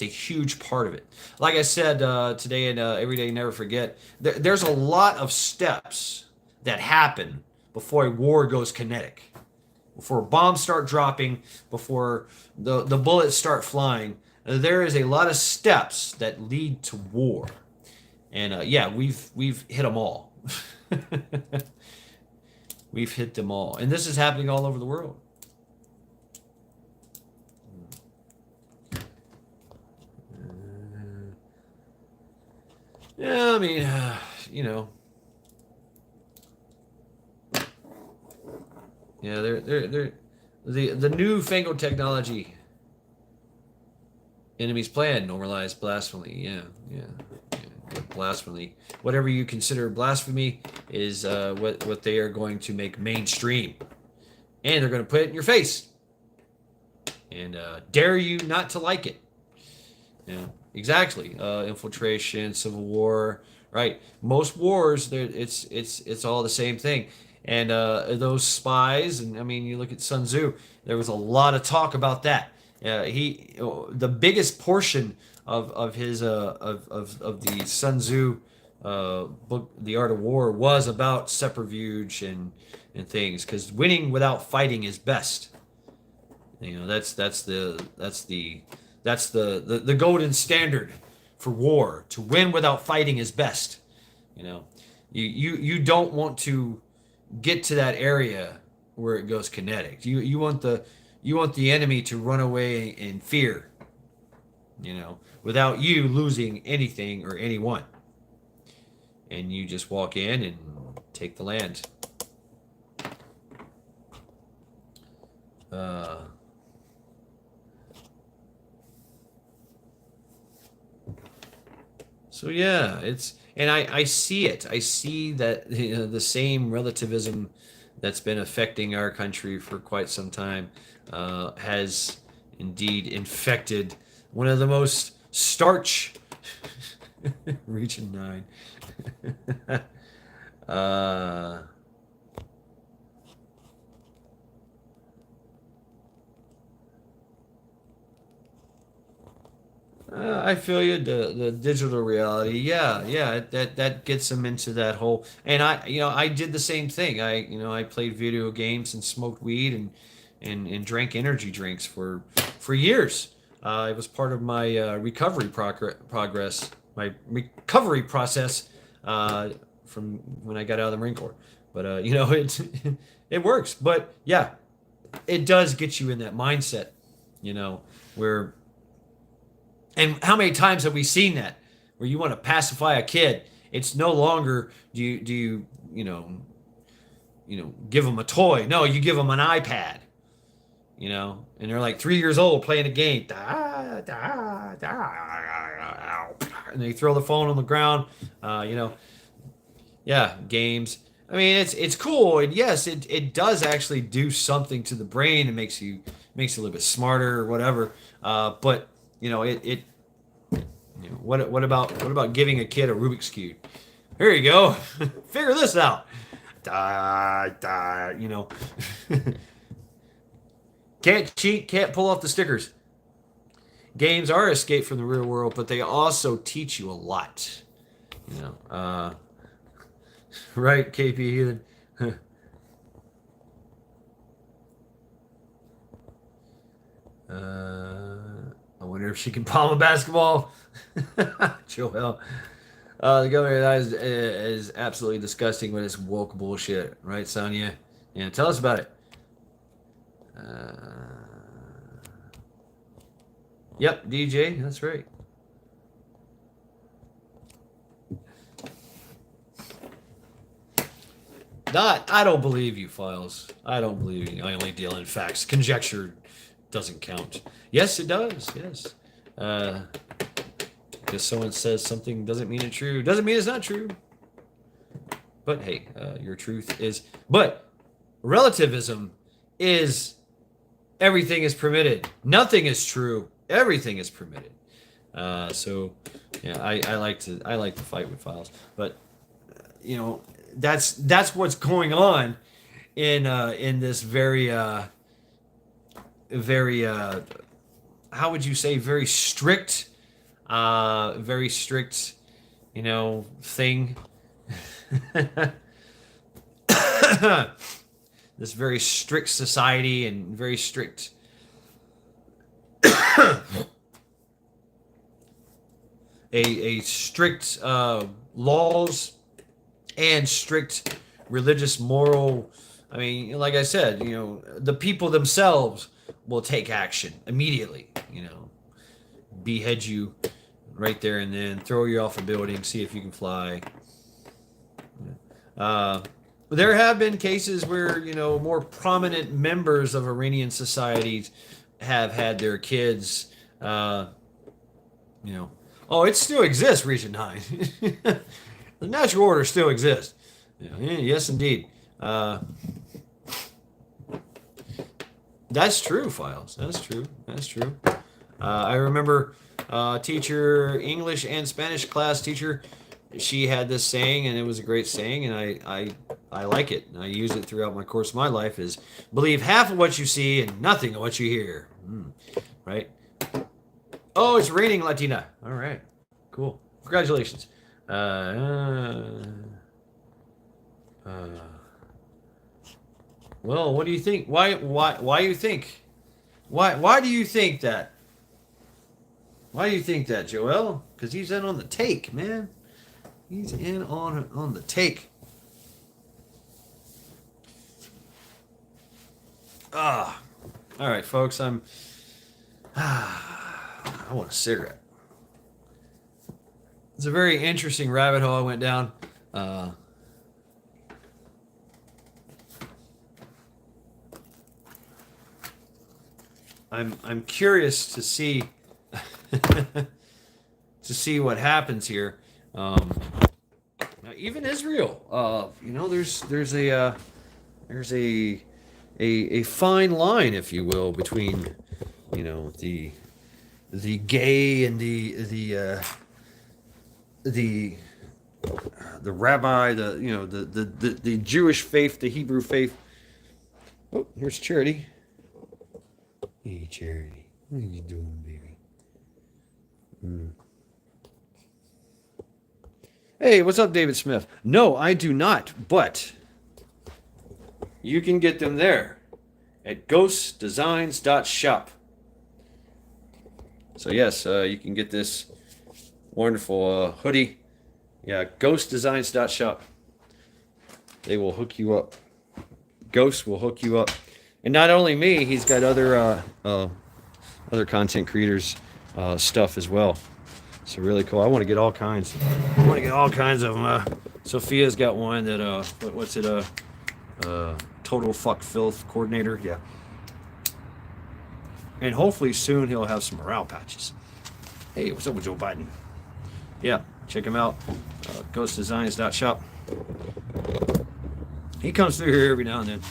a huge part of it. Like I said today in Every Day Never Forget, there's a lot of steps that happen before a war goes kinetic, before bombs start dropping, before the bullets start flying. There is a lot of steps that lead to war, and we've hit them all. We've hit them all, and this is happening all over the world. Yeah, I mean, you know, yeah, they're the newfangled technology. Enemy's plan normalize blasphemy. Yeah, yeah, yeah. Blasphemy. Whatever you consider blasphemy is what they are going to make mainstream, and they're going to put it in your face and dare you not to like it. Yeah, exactly. Infiltration, civil war, right? Most wars, it's all the same thing. And those spies, and I mean, you look at Sun Tzu. There was a lot of talk about that. The biggest portion of his of the Sun Tzu book, The Art of War, was about subterfuge and things, because winning without fighting is best. You know, that's the golden standard for war. To win without fighting is best. You know, you don't want to get to that area where it goes kinetic. You want the enemy to run away in fear. You know, without you losing anything or anyone, and you just walk in and take the land. Uh, So yeah, and I see it. I see that the same relativism that's been affecting our country for quite some time has indeed infected one of the most starch Region 9. uh, I feel you. The digital reality, yeah, yeah, that gets them into that whole. And I did the same thing. I played video games and smoked weed and drank energy drinks for years. It was part of my my recovery process from when I got out of the Marine Corps. But it it works. But yeah, it does get you in that mindset. You know, where and how many times have we seen that where you want to pacify a kid? It's no longer do you give them a toy. No, you give them an iPad. And they're like 3 years old playing a game. Da, da, da, and they throw the phone on the ground. Yeah, games. I mean, it's cool, and yes, it does actually do something to the brain. It makes you a little bit smarter or whatever. But it what about giving a kid a Rubik's cube? Here you go, figure this out. Da, da, can't cheat, can't pull off the stickers. Games are escape from the real world, but they also teach you a lot. Right, KP Heathen. I wonder if she can palm a basketball. Joel. The governor of that is absolutely disgusting with this woke bullshit, right, Sonia? Yeah, tell us about it. Yep, DJ, that's right. I don't believe you, Files. I don't believe you. I only deal in facts. Conjecture doesn't count. Yes, it does. Yes. Because someone says something doesn't mean it's true. Doesn't mean it's not true. But hey, your truth is. But relativism is everything is permitted. Nothing is true. Everything is permitted. So yeah, I like to fight with Files. But that's what's going on in this very how would you say, very strict thing. This very strict society and very strict a strict laws and strict religious moral. I mean, like I said, the people themselves will take action immediately. Behead you, right there and then, throw you off a building, see if you can fly. There have been cases where, more prominent members of Iranian societies have had their kids, oh, it still exists, Region 9. The natural order still exists. Yes, indeed. That's true, Files. That's true. That's true. I remember teacher, English and Spanish class teacher, she had this saying, and it was a great saying, and I like it. And I use it throughout my course of my life is believe half of what you see and nothing of what you hear. Right? Oh, it's raining, Latina. All right. Cool. Congratulations. Well, what do you think? Why you think? Why do you think that? Why do you think that, Joel? Because he's in on the take, man. He's in on the take. All right, folks. I want a cigarette. It's a very interesting rabbit hole I went down. I'm curious to see to see what happens here. Even Israel, there's a fine line, if you will, between the gay and the rabbi, the Jewish faith, the Hebrew faith. Oh, here's Charity. Hey, Charity, what are you doing, baby? Hey, what's up, David Smith? No, I do not, but you can get them there at ghostdesigns.shop. So yes, you can get this wonderful hoodie. Yeah, ghostdesigns.shop. They will hook you up. Ghost will hook you up. And not only me, he's got other content creators stuff as well. So really cool. I want to get all kinds. I want to get all kinds of them. Sophia's got one that what's it? Total fuck filth coordinator. Yeah. And hopefully soon he'll have some morale patches. Hey, what's up with Joe Biden? Yeah, check him out. Ghostdesigns.shop. He comes through here every now and then.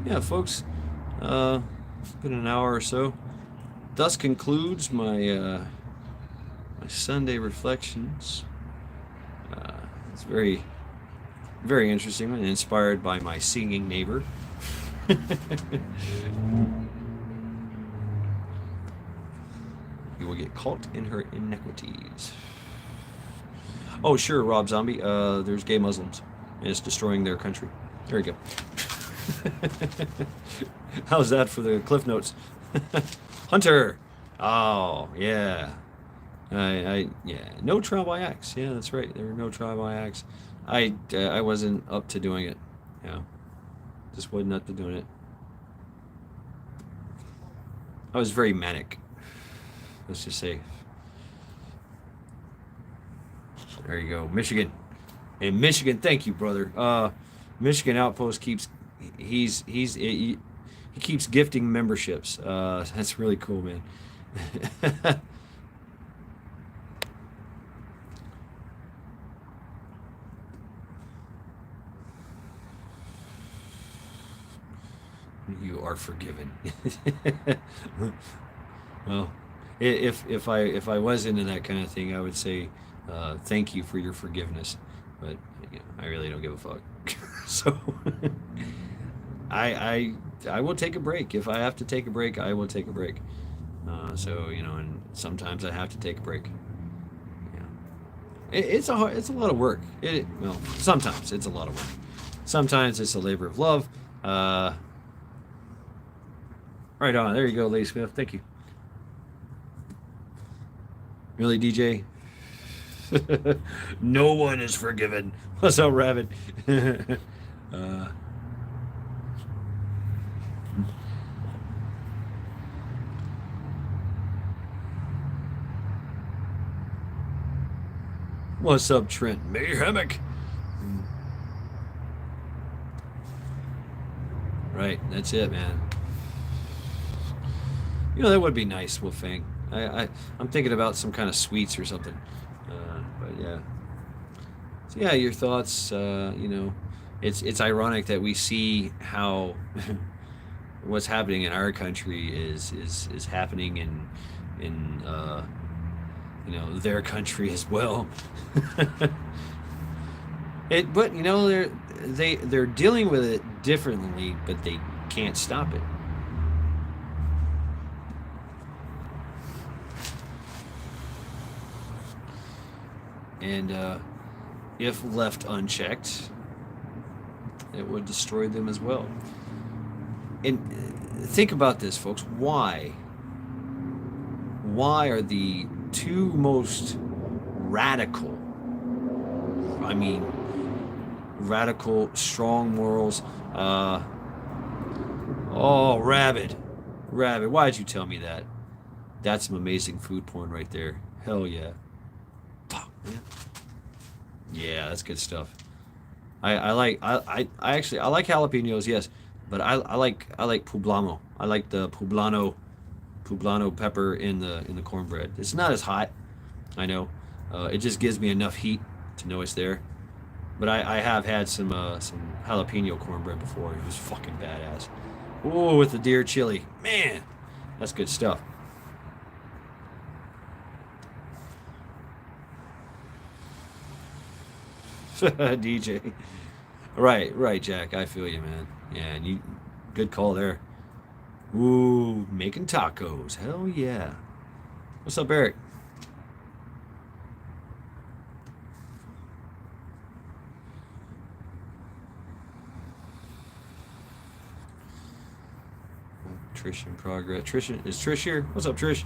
Yeah, folks, it's been an hour or so. Thus concludes my my Sunday reflections. It's very, very interesting and inspired by my singing neighbor. You will get caught in her iniquities. Oh, sure, Rob Zombie. There's gay Muslims, and it's destroying their country. There you go. How's that for the cliff notes? Hunter. Oh yeah. Yeah. No trial by axe. Yeah, that's right. There were no trial by axe. I wasn't up to doing it. Yeah. Just wasn't up to doing it. I was very manic. Let's just say. There you go, Michigan. Hey, Michigan, thank you, brother. Michigan Outpost keeps. He keeps gifting memberships. That's really cool, man. You are forgiven. Well, if I was into that kind of thing, I would say thank you for your forgiveness, but I really don't give a fuck. So I will take a break. If I have to take a break, I will take a break. And sometimes I have to take a break. Yeah, it's a lot of work. Sometimes it's a lot of work. Sometimes it's a labor of love. Right on. There you go, Lady Smith. Thank you. Really, DJ? No one is forgiven. What's up, Rabbit? What's up, Trent Mayhemic? Right, that's it, man. That would be nice, Wolfang. I'm thinking about some kind of sweets or something. But yeah. So yeah, your thoughts. It's ironic that we see how what's happening in our country is happening in their country as well. But they're dealing with it differently, but they can't stop it. And if left unchecked, it would destroy them as well. And think about this, folks. Why are the two most radical, I mean, radical, strong morals, oh, Rabbit, why'd you tell me that? That's some amazing food porn right there. Hell yeah. Fuck, man. Yeah, that's good stuff. I actually I like jalapenos, yes, but I like poblano. I like the poblano pepper in the cornbread. It's not as hot, I know. It just gives me enough heat to know it's there. But I have had some jalapeno cornbread before. It was fucking badass. Oh, with the deer chili, man, that's good stuff. DJ. Right, Jack. I feel you, man. Yeah, and you, good call there. Ooh, making tacos. Hell yeah. What's up, Eric? Trish in progress. Trish here? What's up, Trish?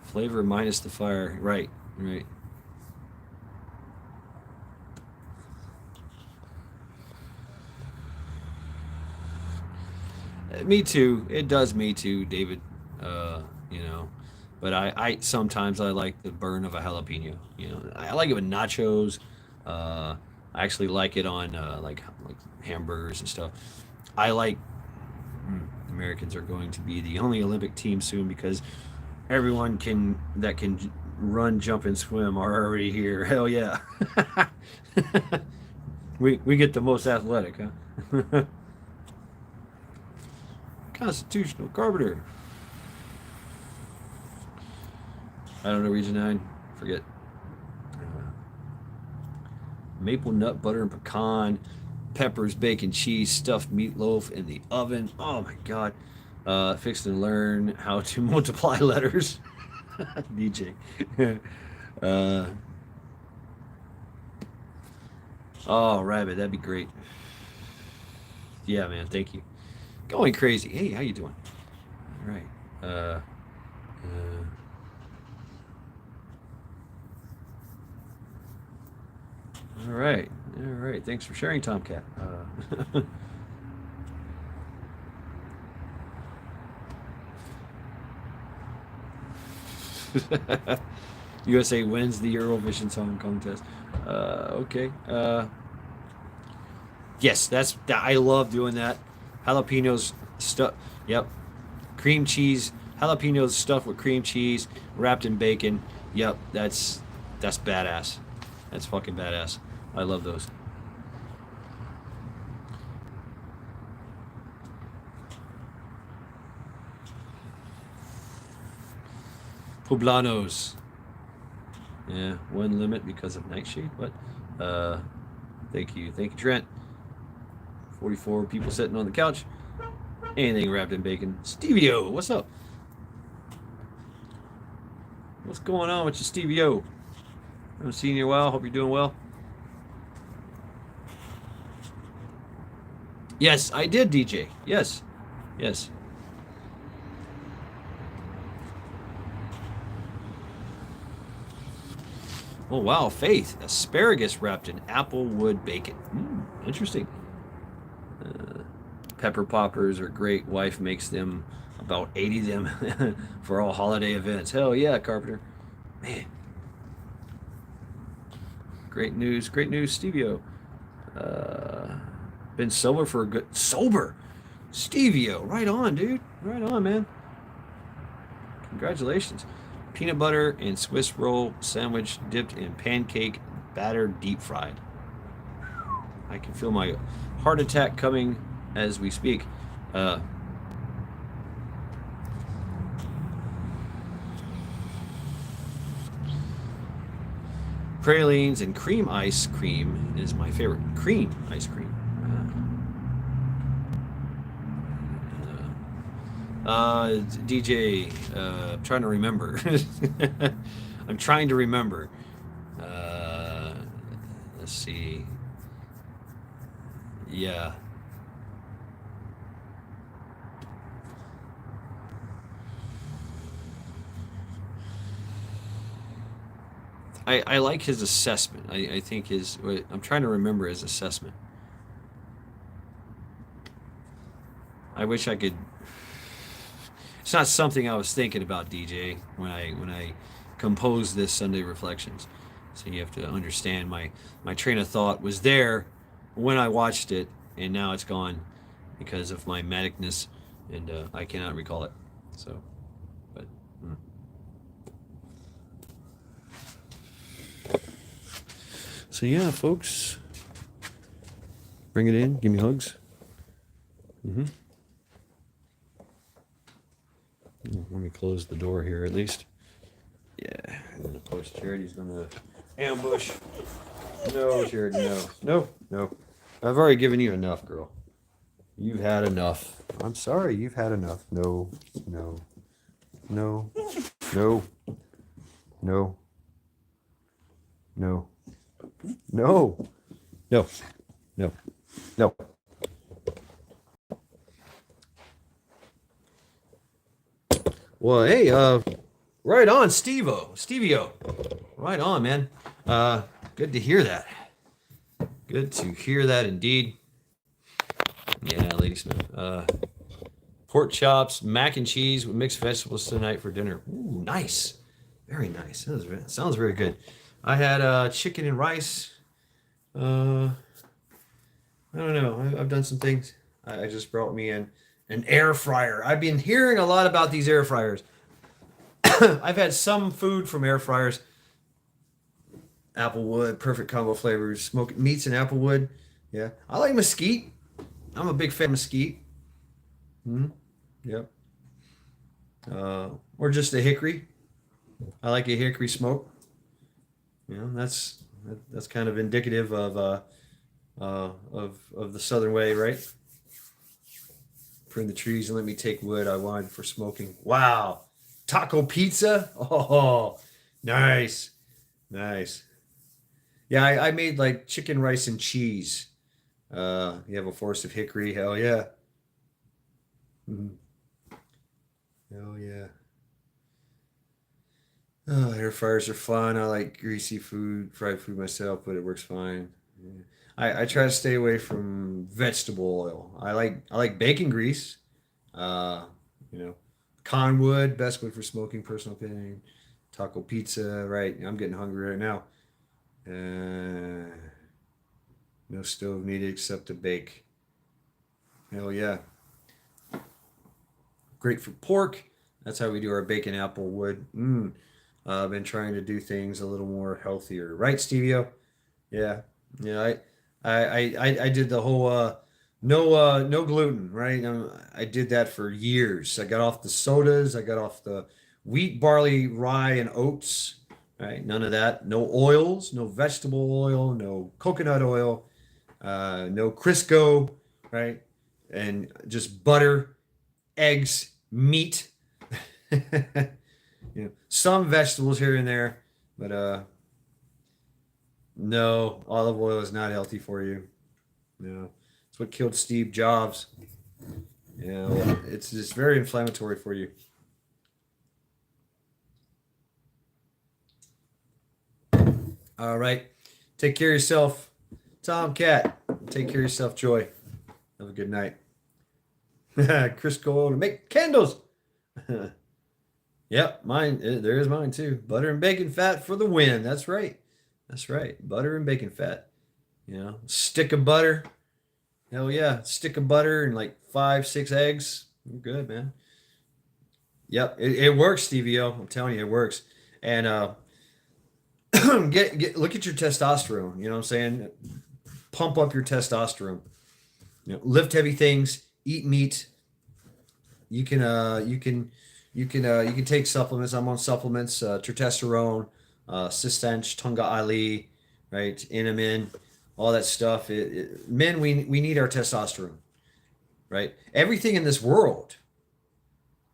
Flavor minus the fire. Right. Me too. It does me too, David. Uh, you know, but I sometimes I like the burn of a jalapeno. I like it with nachos. Uh, I actually like it on like hamburgers and stuff. I like Americans are going to be the only Olympic team soon because everyone that can run, jump, and swim are already here. Hell yeah. We get the most athletic, huh? Constitutional carpenter. I don't know, Region 9. Forget. Maple nut butter and pecan, peppers, bacon, cheese, stuffed meatloaf in the oven. Oh my god. Fixed and learn how to multiply letters. DJ. uh, oh, Rabbit, that'd be great. Yeah, man, thank you. Going crazy. Hey, how you doing? All right. Uh, all right. All right. Thanks for sharing, Tomcat. USA wins the Eurovision Song Contest. Okay. Yes, I love doing that. Jalapenos stuff. Yep. Cream cheese. Jalapenos stuffed with cream cheese, wrapped in bacon. Yep. That's badass. That's fucking badass. I love those. Poblanos. Yeah, one limit because of nightshade. But thank you, Trent. 44 people sitting on the couch. Anything wrapped in bacon. Stevie-O, what's up? What's going on with you, Stevie-O? Haven't seen you in a while. Hope you're doing well. Yes, I did, DJ. Yes. Oh wow, Faith. Asparagus wrapped in applewood bacon. Interesting. Uh, Pepper poppers are great. Wife makes them about 80 of them for all holiday events. Hell yeah, Carpenter. Man. Great news, Stevio. Uh, been sober for a good sober. Stevio, right on, dude. Right on, man. Congratulations. Peanut butter and Swiss roll sandwich dipped in pancake batter, deep fried. I can feel my heart attack coming as we speak. Uh, Pralines and cream ice cream is my favorite. Cream ice cream. DJ, I'm trying to remember. I'm trying to remember. Uh, let's see. Yeah. I like his assessment. I think his. I'm trying to remember his assessment. I wish I could. It's not something I was thinking about, DJ, when I composed this Sunday Reflections. So you have to understand my train of thought was there when I watched it, and now it's gone because of my manicness, and I cannot recall it. So, but. So yeah, folks, bring it in. Give me hugs. Mm-hmm. Let me close the door here at least. Yeah, and then of course Charity's gonna ambush. No, Charity, no. No, no. I've already given you enough, girl. You've had enough. I'm sorry, you've had enough. No, no, no, no, no, no, no, no, no, no. Well, hey, right on, Stevio. Right on, man. Good to hear that. Good to hear that indeed. Yeah, Lady Smith. Pork chops, mac and cheese with mixed vegetables tonight for dinner. Ooh, nice. Very nice. Sounds very good. I had chicken and rice. I don't know. I've done some things. I just brought me an air fryer. I've been hearing a lot about these air fryers. I've had some food from air fryers. Applewood, perfect combo flavors, smoked meats and applewood. Yeah, I like mesquite. I'm a big fan of mesquite. Hmm. Yep. Or just a hickory. I like a hickory smoke. You know, that's kind of indicative of the southern way, right? Prune the trees and let me take wood I wanted for smoking. Wow, taco pizza. Oh, nice, nice. Yeah, I made like chicken rice and cheese. You have a forest of hickory. Hell yeah. Mhm. Hell yeah. Oh, air fryers are fun. I like greasy food, fried food myself, but it works fine. Yeah. I try to stay away from vegetable oil. I like bacon grease. Uh, you know, Conwood, best wood for smoking, personal opinion. Taco pizza, right? I'm getting hungry right now. Uh, no stove needed except to bake. Hell yeah. Great for pork. That's how we do our bacon apple wood. I've been trying to do things a little more healthier, right, Stevio? Yeah, yeah. I did the whole no gluten, right? I did that for years. I got off the sodas. I got off the wheat, barley, rye, and oats. Right, none of that. No oils, no vegetable oil, no coconut oil, no Crisco, right? And just butter, eggs, meat. Some vegetables here and there, but no, olive oil is not healthy for you. No, it's what killed Steve Jobs. It's just very inflammatory for you. All right, take care of yourself, Tomcat. Take care of yourself, Joy. Have a good night. Chris Cole to make candles. Yep, mine. There is mine too. Butter and bacon fat for the win. That's right. That's right. Butter and bacon fat. Stick of butter. Hell yeah. Stick of butter and like five, six eggs. You're good, man. Yep. It works, Stevie O. I'm telling you, it works. And look at your testosterone. You know what I'm saying? Pump up your testosterone. Lift heavy things, eat meat. You can you can take supplements. I'm on supplements, testosterone, Cistench, Tunga Ali, right? Inamin, all that stuff. Men, we need our testosterone, right? Everything in this world,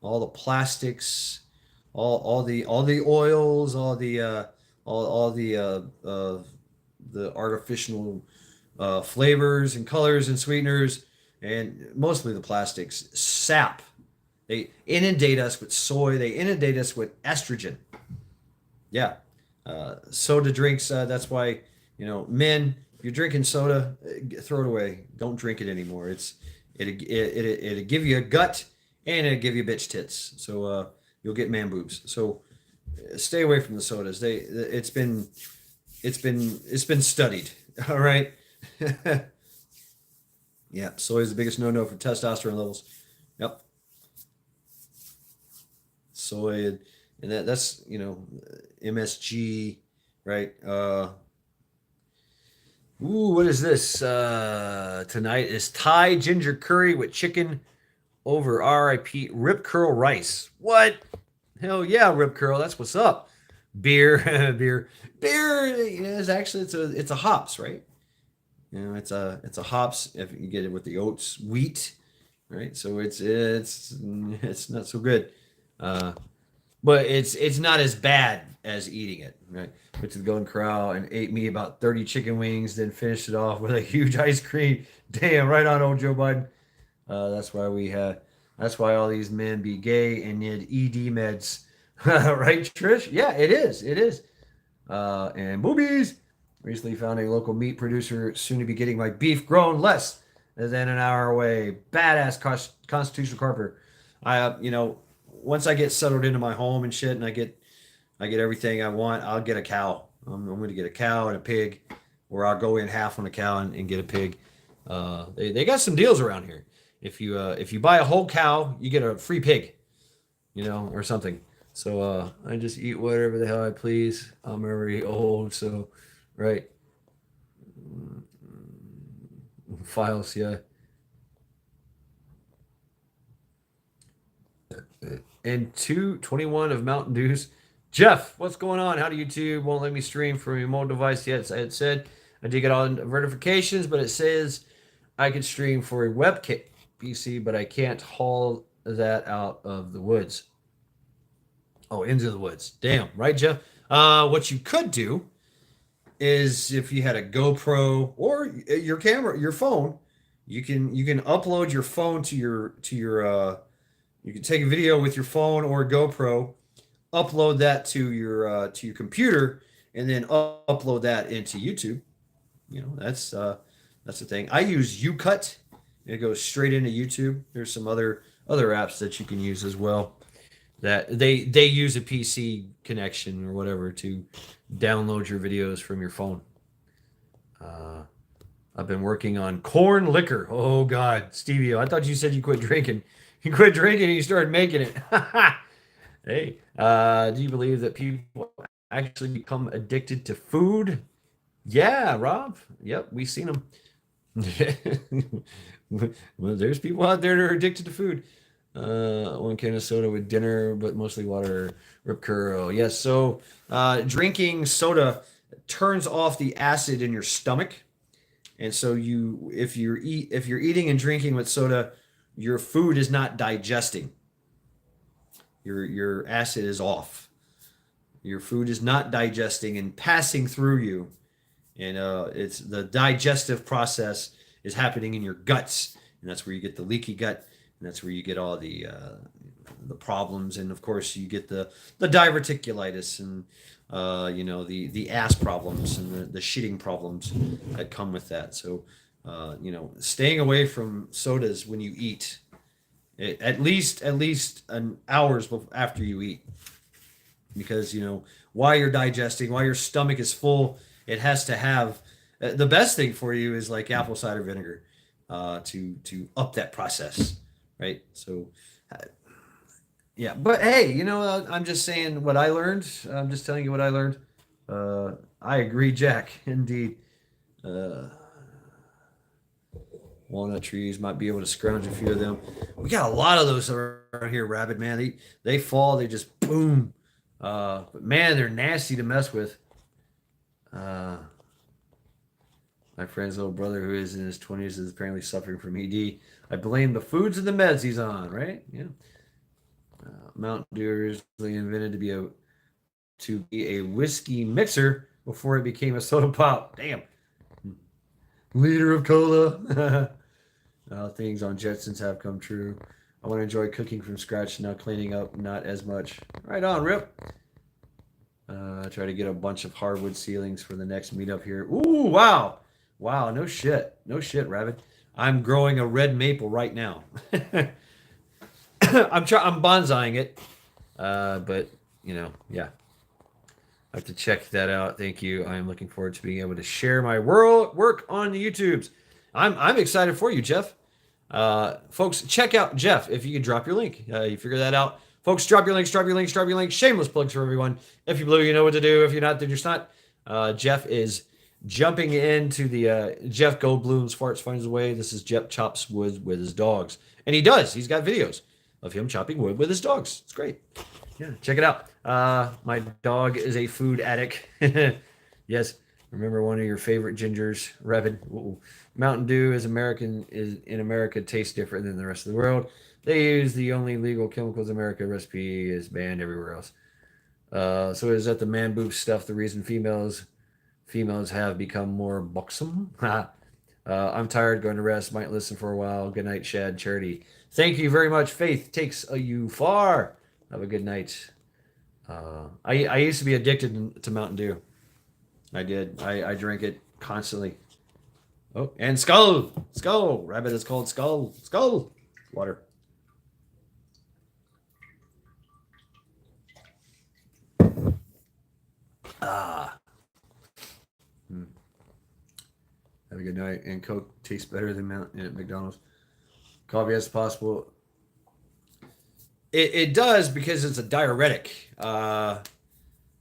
all the plastics, all the oils, all the artificial flavors and colors and sweeteners, and mostly the plastics sap. They inundate us with soy. They inundate us with estrogen. Yeah, soda drinks. That's why men. If you're drinking soda, throw it away. Don't drink it anymore. It'll give you a gut and it'll give you bitch tits. So you'll get man boobs. So stay away from the sodas. It's been studied. All right. Yeah, soy is the biggest no-no for testosterone levels. Yep, soy and that's MSG, right? What is this? Tonight is Thai ginger curry with chicken over RIP rip curl rice. What? Hell yeah, rip curl. That's what's up. Beer, beer is actually it's a hops, right? It's a hops if you get it with the oats wheat, right? So it's not so good, uh, but it's not as bad as eating it, right? Went to the Golden Corral and ate me about 30 chicken wings, then finished it off with a huge ice cream. Damn, right on, old Joe Biden. That's why we had. That's why all these men be gay and need ED meds, right, Trish? Yeah, it is. It is. And boobies. Recently found a local meat producer, soon to be getting my beef grown less than an hour away. Badass constitutional carpenter. Once I get settled into my home and shit, and I get everything I want, I'll get a cow. I'm going to get a cow and a pig, or I'll go in half on a cow and get a pig. They got some deals around here. If you buy a whole cow, you get a free pig, or something. So I just eat whatever the hell I please. I'm already old, so right. Files, yeah. And 221 of Mountain Dews. Jeff, what's going on? How do YouTube won't let me stream from your mobile device yet? It said I did get all the verifications, but it says I can stream for a webcam PC, but I can't haul that out of the woods. Oh, into the woods. Damn, right, Jeff? What you could do is if you had a GoPro or your camera, your phone, you can upload your phone to your you can take a video with your phone or a GoPro, upload that to your computer, and then upload that into YouTube. That's the thing. I use UCut. It goes straight into YouTube. There's some other apps that you can use as well that they use a PC connection or whatever to download your videos from your phone. Uh, I've been working on corn liquor. Oh God, Stevie, I thought you said you quit drinking. You quit drinking and you started making it. Hey, do you believe that people actually become addicted to food? Yeah, Rob. Yep, we've seen them. Well, there's people out there that are addicted to food. One can of soda with dinner, but mostly water. Rip curl. Yes. So, drinking soda turns off the acid in your stomach, and so if you're eating and drinking with soda, your food is not digesting. Your acid is off. Your food is not digesting and passing through you, and it's the digestive process is happening in your guts, and that's where you get the leaky gut, and that's where you get all the problems, and of course you get the diverticulitis and the ass problems and the shitting problems that come with that. So staying away from sodas when you eat, at least an hours after you eat, because while you're digesting, while your stomach is full, it has to have the best thing for you is like apple cider vinegar to up that process, right? So yeah, but hey, I'm just saying what I learned. I'm just telling you what I learned. I agree, Jack. Indeed, uh, walnut trees might be able to scrounge a few of them. We got a lot of those around here, Rabbit man. They fall, they just boom. But man, they're nasty to mess with. Uh, my friend's little brother, who is in his 20s, is apparently suffering from ED. I blame the foods and the meds he's on, right? Yeah. Mountain Dew originally invented to be a whiskey mixer before it became a soda pop. Damn. Liter of cola. Things on Jetsons have come true. I want to enjoy cooking from scratch, now cleaning up not as much. Right on, Rip. Try to get a bunch of hardwood ceilings for the next meetup here. Ooh, wow. Wow, no shit. No shit, Rabbit. I'm growing a red maple right now. I'm bonsaiing it. But yeah. I have to check that out. Thank you. I am looking forward to being able to share my work on the YouTubes. I'm excited for you, Jeff. Folks, check out Jeff if you can drop your link. You figure that out. Folks, drop your links, drop your links, drop your links. Shameless plugs for everyone. If you're blue, you know what to do. If you're not, then you're not. Jeff is jumping into the Jeff Goldblum's Farts Finds a Way. This is Jeff chops wood with his dogs. And he does. He's got videos of him chopping wood with his dogs. It's great. Yeah, check it out. My dog is a food addict. Yes. Remember one of your favorite gingers, Revin. Mountain Dew is in America tastes different than the rest of the world. They use the only legal chemicals in America. Recipe is banned everywhere else. So is that the man boob stuff the reason females have become more buxom? I'm tired, going to rest. Might listen for a while. Good night, Shad Charity. Thank you very much. Faith takes you far. Have a good night. I used to be addicted to Mountain Dew. I did. I drank it constantly. Oh, and Skull. Rabbit is called Skull. Water. Ah. Have a good night. And Coke tastes better than Mountain at McDonald's. Coffee as possible. It does because it's a diuretic.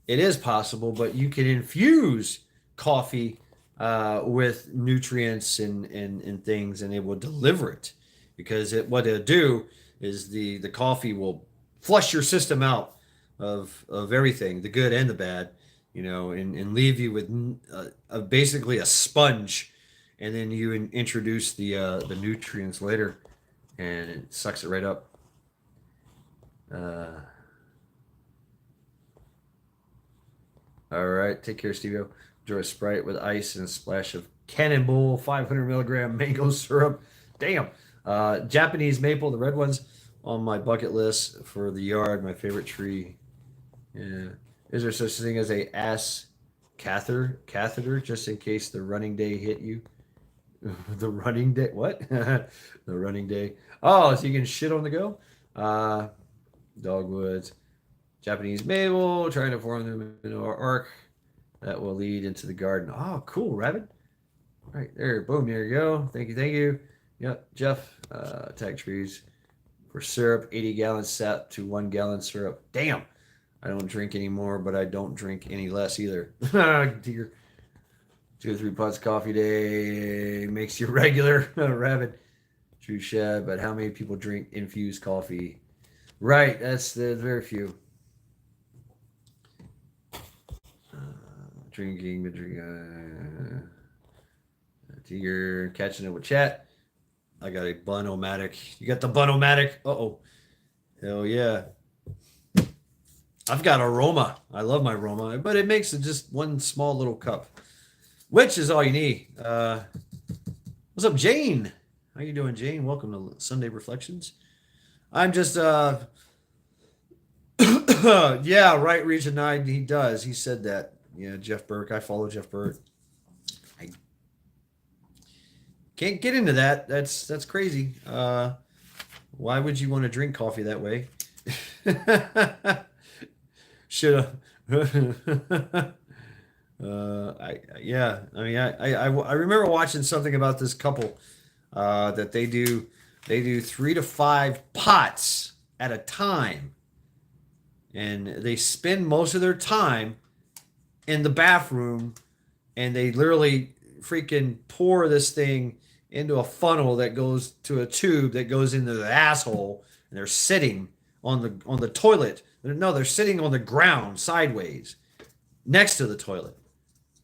It is possible, but you can infuse coffee with nutrients and things, and it will deliver it. Because what it'll do is the coffee will flush your system out of everything, the good and the bad, and leave you with basically a sponge, and then you introduce the nutrients later, and it sucks it right up. All right, take care, Stevie. Enjoy a Sprite with ice and a splash of Cannonball 500 milligram mango syrup. Damn. Japanese maple, the red ones, on my bucket list for the yard. My favorite tree. Yeah. Is there such a thing as a ass catheter just in case the running day hit you? The running day? What? The running day. Oh, so you can shit on the go? Dogwoods. Japanese maple, trying to form them into an arc that will lead into the garden. Oh, cool, Rabbit. Right there. Boom, there you go. Thank you. Yep, Jeff. Tag trees for syrup, 80 gallons sap to 1 gallon syrup. Damn. I don't drink anymore, but I don't drink any less either. Dear. 2 or 3 pots of coffee a day makes you regular. Rabbit. True Shad, but how many people drink infused coffee? Right, that's very few. Drinking, Tiger, catching it with chat. I got a Bun-O-Matic. You got the Bun-O-Matic? Uh-oh. Hell yeah. I've got Aroma. I love my Aroma, but it makes it just one small little cup, which is all you need. What's up, Jane? How you doing, Jane? Welcome to Sunday Reflections. I'm just, yeah, right, Region 9, he does. He said that. Yeah, Jeff Burke. I follow Jeff Burke. I can't get into that. That's crazy. Why would you want to drink coffee that way? Should have. I mean, I remember watching something about this couple that they do 3 to 5 pots at a time, and they spend most of their time in the bathroom, and they literally freaking pour this thing into a funnel that goes to a tube that goes into the asshole, and they're sitting on the toilet. No, they're sitting on the ground sideways next to the toilet.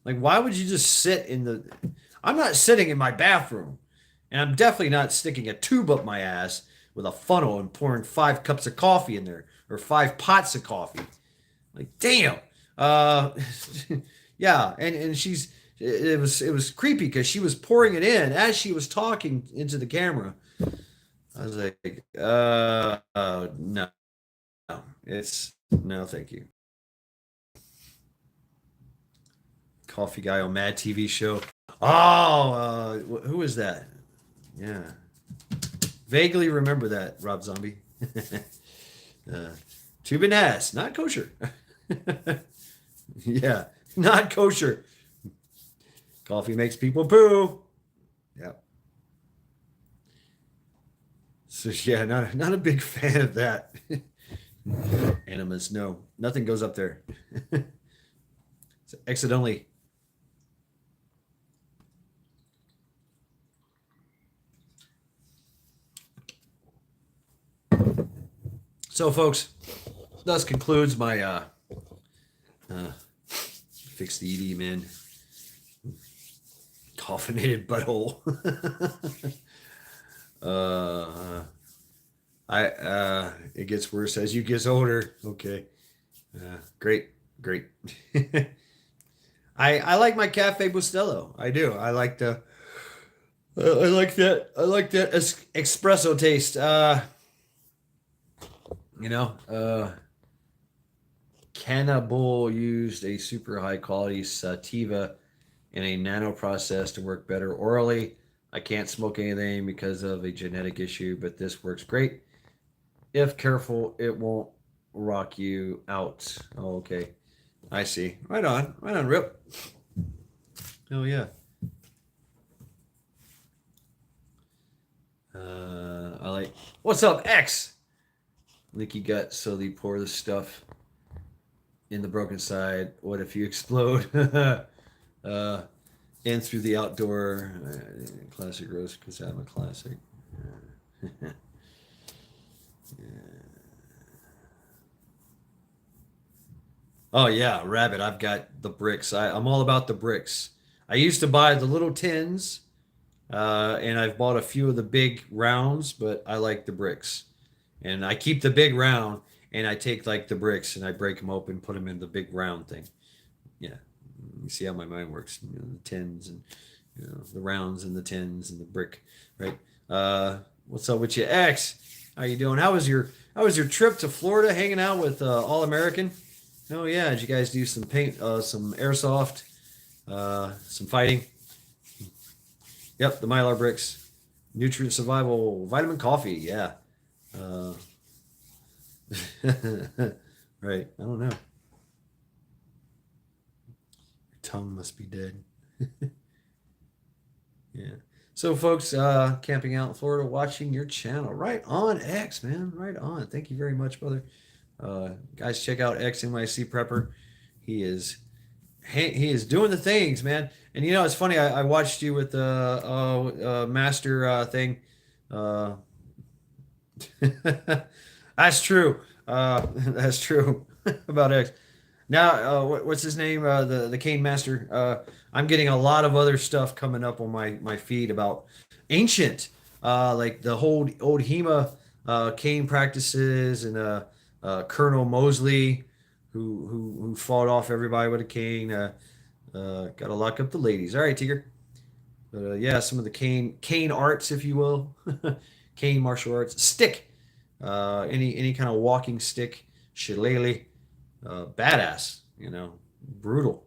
Like, why would you just sit in the? I'm not sitting in my bathroom, and I'm definitely not sticking a tube up my ass with a funnel and pouring 5 cups of coffee in there or 5 pots of coffee. Like, damn. Uh, yeah, and it was creepy because she was pouring it in as she was talking into the camera. I was like, no, it's no, thank you. Coffee guy on Mad TV show. Oh, who is that? Yeah, vaguely remember that, Rob Zombie. uh, Tube and ass, not kosher. Yeah, not kosher. Coffee makes people poo. Yep. So yeah, not a big fan of that. Animus, no, nothing goes up there. It's exit only. So, folks, thus concludes my uh, fix the ED man coffinated butthole. It gets worse as you get older. Okay, great, great. I like my Cafe Bustelo. I do. I like that. I like that espresso taste. You know, Cannibal used a super high quality sativa in a nano process to work better orally. I can't smoke anything because of a genetic issue, but this works great. If careful, it won't rock you out. Oh, okay. I see. Right on. Right on, Rip. Oh, yeah. I like. What's up, X? Leaky gut, so they pour the stuff in the broken side. What if you explode? And through the outdoor classic roast because I'm a classic. Yeah. Oh yeah, rabbit. I've got the bricks. I'm all about the bricks. I used to buy the little tins, and I've bought a few of the big rounds, but I like the bricks. And I keep the big round, and I take like the bricks and I break them open, put them in the big round thing. Yeah, you see how my mind works. The tins and the rounds and the tins and the brick, right? What's up with you, X? How you doing? How was your trip to Florida, hanging out with All American? Oh yeah, did you guys do some paint, some airsoft, some fighting? Yep, the Mylar bricks, nutrient survival, vitamin coffee. Yeah. Uh, right. I don't know. Your tongue must be dead. Yeah. So, folks, camping out in Florida, watching your channel. Right on, X, man. Right on. Thank you very much, brother. Guys, check out X NYC Prepper. He is he is doing the things, man. And it's funny. I watched you with the master thing. Uh, that's true. That's true about X. Now, what's his name? The Cane Master. I'm getting a lot of other stuff coming up on my feed about ancient, like the whole old Hema cane practices, and Colonel Mosley, who fought off everybody with a cane. Got to lock up the ladies. All right, Tigger. But yeah, some of the cane arts, if you will, cane martial arts, stick, any kind of walking stick, shillelagh, badass, brutal.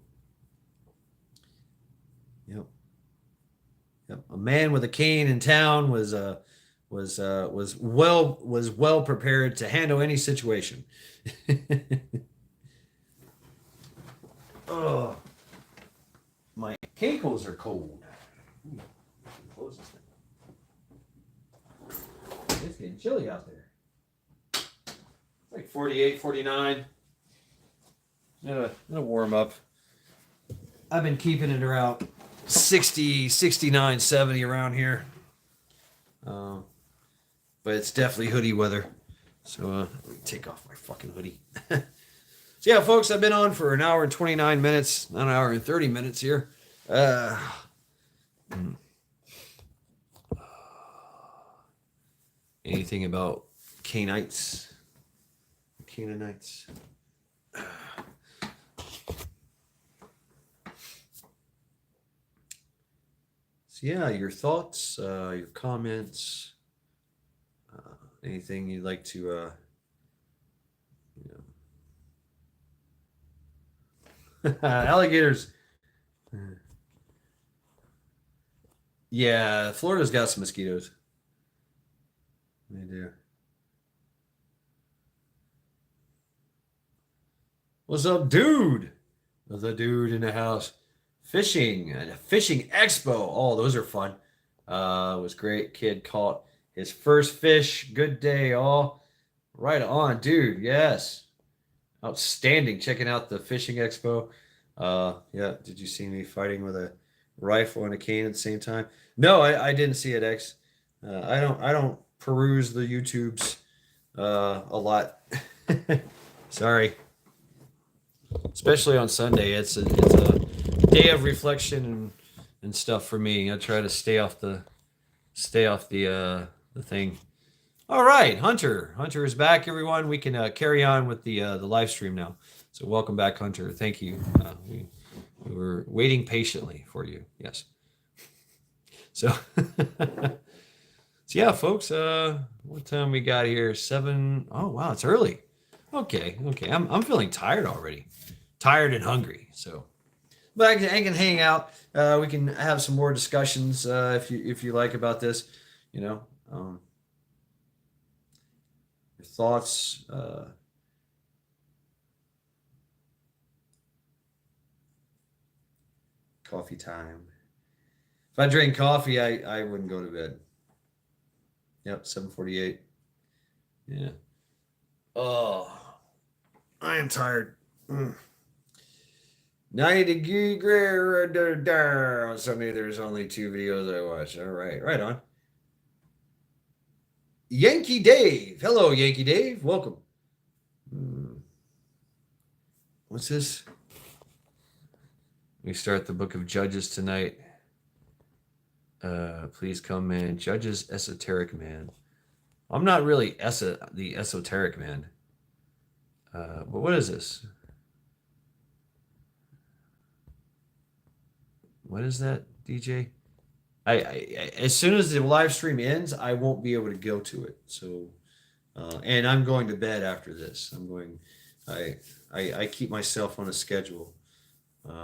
Yep, yep. A man with a cane in town was well prepared to handle any situation. Oh, my cankles are cold. Close this thing. It's getting chilly out there. It's like 48, 49. It'll warm up. I've been keeping it around 60, 69, 70 around here. But it's definitely hoodie weather. So let me take off my fucking hoodie. So yeah, folks, I've been on for an hour and 29 minutes, not an hour and 30 minutes here. Anything about Canaanites? Canaanites. So yeah, your thoughts, your comments, anything you'd like to, you know. Alligators. Yeah, Florida's got some mosquitoes. They do. What's up, dude? There's a dude in the house. Fishing, a fishing expo. Oh, those are fun. It was great. Kid caught his first fish. Good day, all. Right on, dude. Yes. Outstanding. Checking out the fishing expo. Yeah. Did you see me fighting with a rifle and a cane at the same time? No, I didn't see it, X. I don't peruse the YouTubes a lot. Sorry. Especially on Sunday. It's a day of reflection and stuff for me. I try to stay off the thing. All right, Hunter is back, everyone. We can carry on with the live stream now. So welcome back, Hunter. Thank you. We were waiting patiently for you. Yes. So so yeah, folks. What time we got here? 7. Oh wow, it's early. Okay. I'm feeling tired already. Tired and hungry. So. But I can hang out. We can have some more discussions if you like about this. You know, your thoughts. Coffee time. If I drink coffee, I wouldn't go to bed. Yep, 7:48. Yeah. Oh, I am tired. 90-degree on Sunday. There's only 2 videos I watch. All right, right on. Yankee Dave. Hello, Yankee Dave. Welcome. What's this? We start the book of Judges tonight. Please come, man. Judges, esoteric man. I'm not really the esoteric man. But what is this? What is that, DJ? I as soon as the live stream ends, I won't be able to go to it. So, and I'm going to bed after this. I keep myself on a schedule.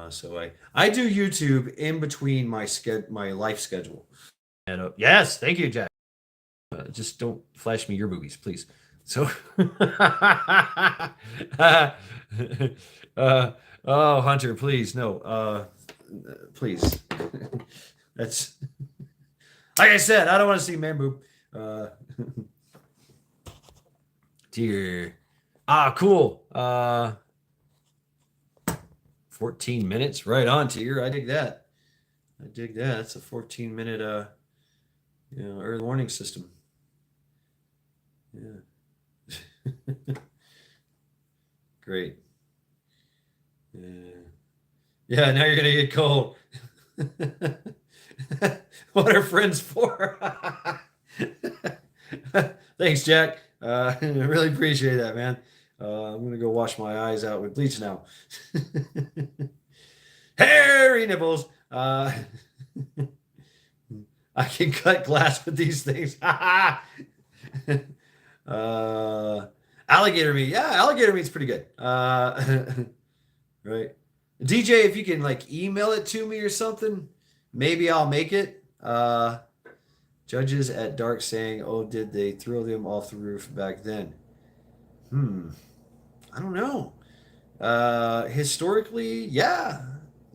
So I do YouTube in between my life schedule. And yes, thank you, Jack. Just don't flash me your boobies, please. So, oh, Hunter, please, no, please. That's like I said, I don't want to see man boob. Dear. Cool. 14 minutes, right on, Tier. I dig that. That's a 14-minute early warning system. Yeah. Great. Yeah, now you're gonna get cold. What are friends for? Thanks, Jack. I really appreciate that, man. I'm gonna go wash my eyes out with bleach now. Hairy nipples. I can cut glass with these things. Alligator meat. Yeah, alligator meat's pretty good. Right. DJ, if you can like email it to me or something, maybe I'll make it. Judges at Dark saying, "Oh, did they throw them off the roof back then?" I don't know. Historically, yeah.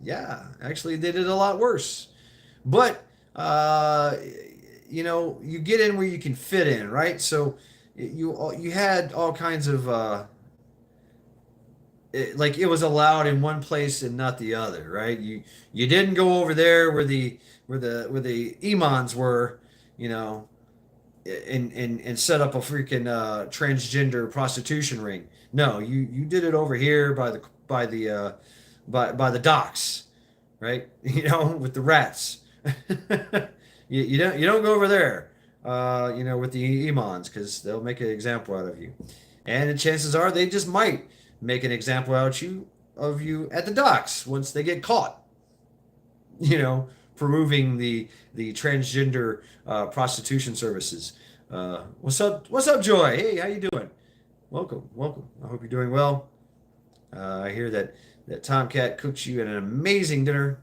Yeah, actually, they did a lot worse. But uh, you get in where you can fit in, right? So you had all kinds of like it was allowed in one place and not the other, right? You didn't go over there where the imams were, you know, and set up a freaking transgender prostitution ring. No, you did it over here by the docks, right? With the rats. You don't go over there, with the imams because they'll make an example out of you, and the chances are they just might make an example out of you at the docks once they get caught. You know, for moving the transgender prostitution services. What's up? What's up, Joy? Hey, how you doing? Welcome, welcome. I hope you're doing well. I hear that Tomcat cooks you an amazing dinner.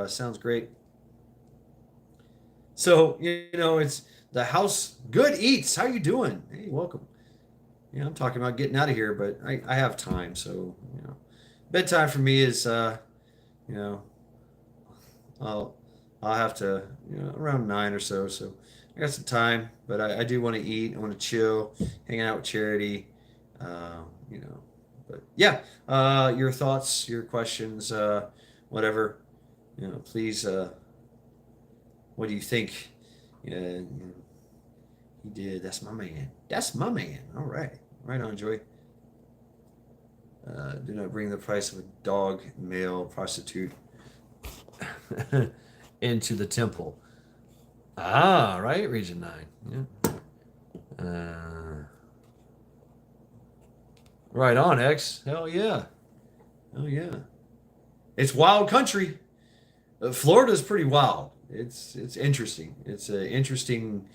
Sounds great. So it's the house good eats. How you doing? Hey, welcome. Yeah, I'm talking about getting out of here, but I have time. So bedtime for me is you know I'll I'll have to around 9 or so. So I got some time, but I do want to eat. I want to chill, hang out with Charity. Uh, you know, but yeah, your thoughts, your questions, whatever. Please. What do you think? Yeah, he did. That's my man. That's my man. All right, right on, Joy. Do not bring the price of a dog male prostitute into the temple. Ah, right, Region 9. Yeah. Right on, X. Hell yeah. Hell yeah. It's wild country. Florida's pretty wild. It's interesting. It's an interesting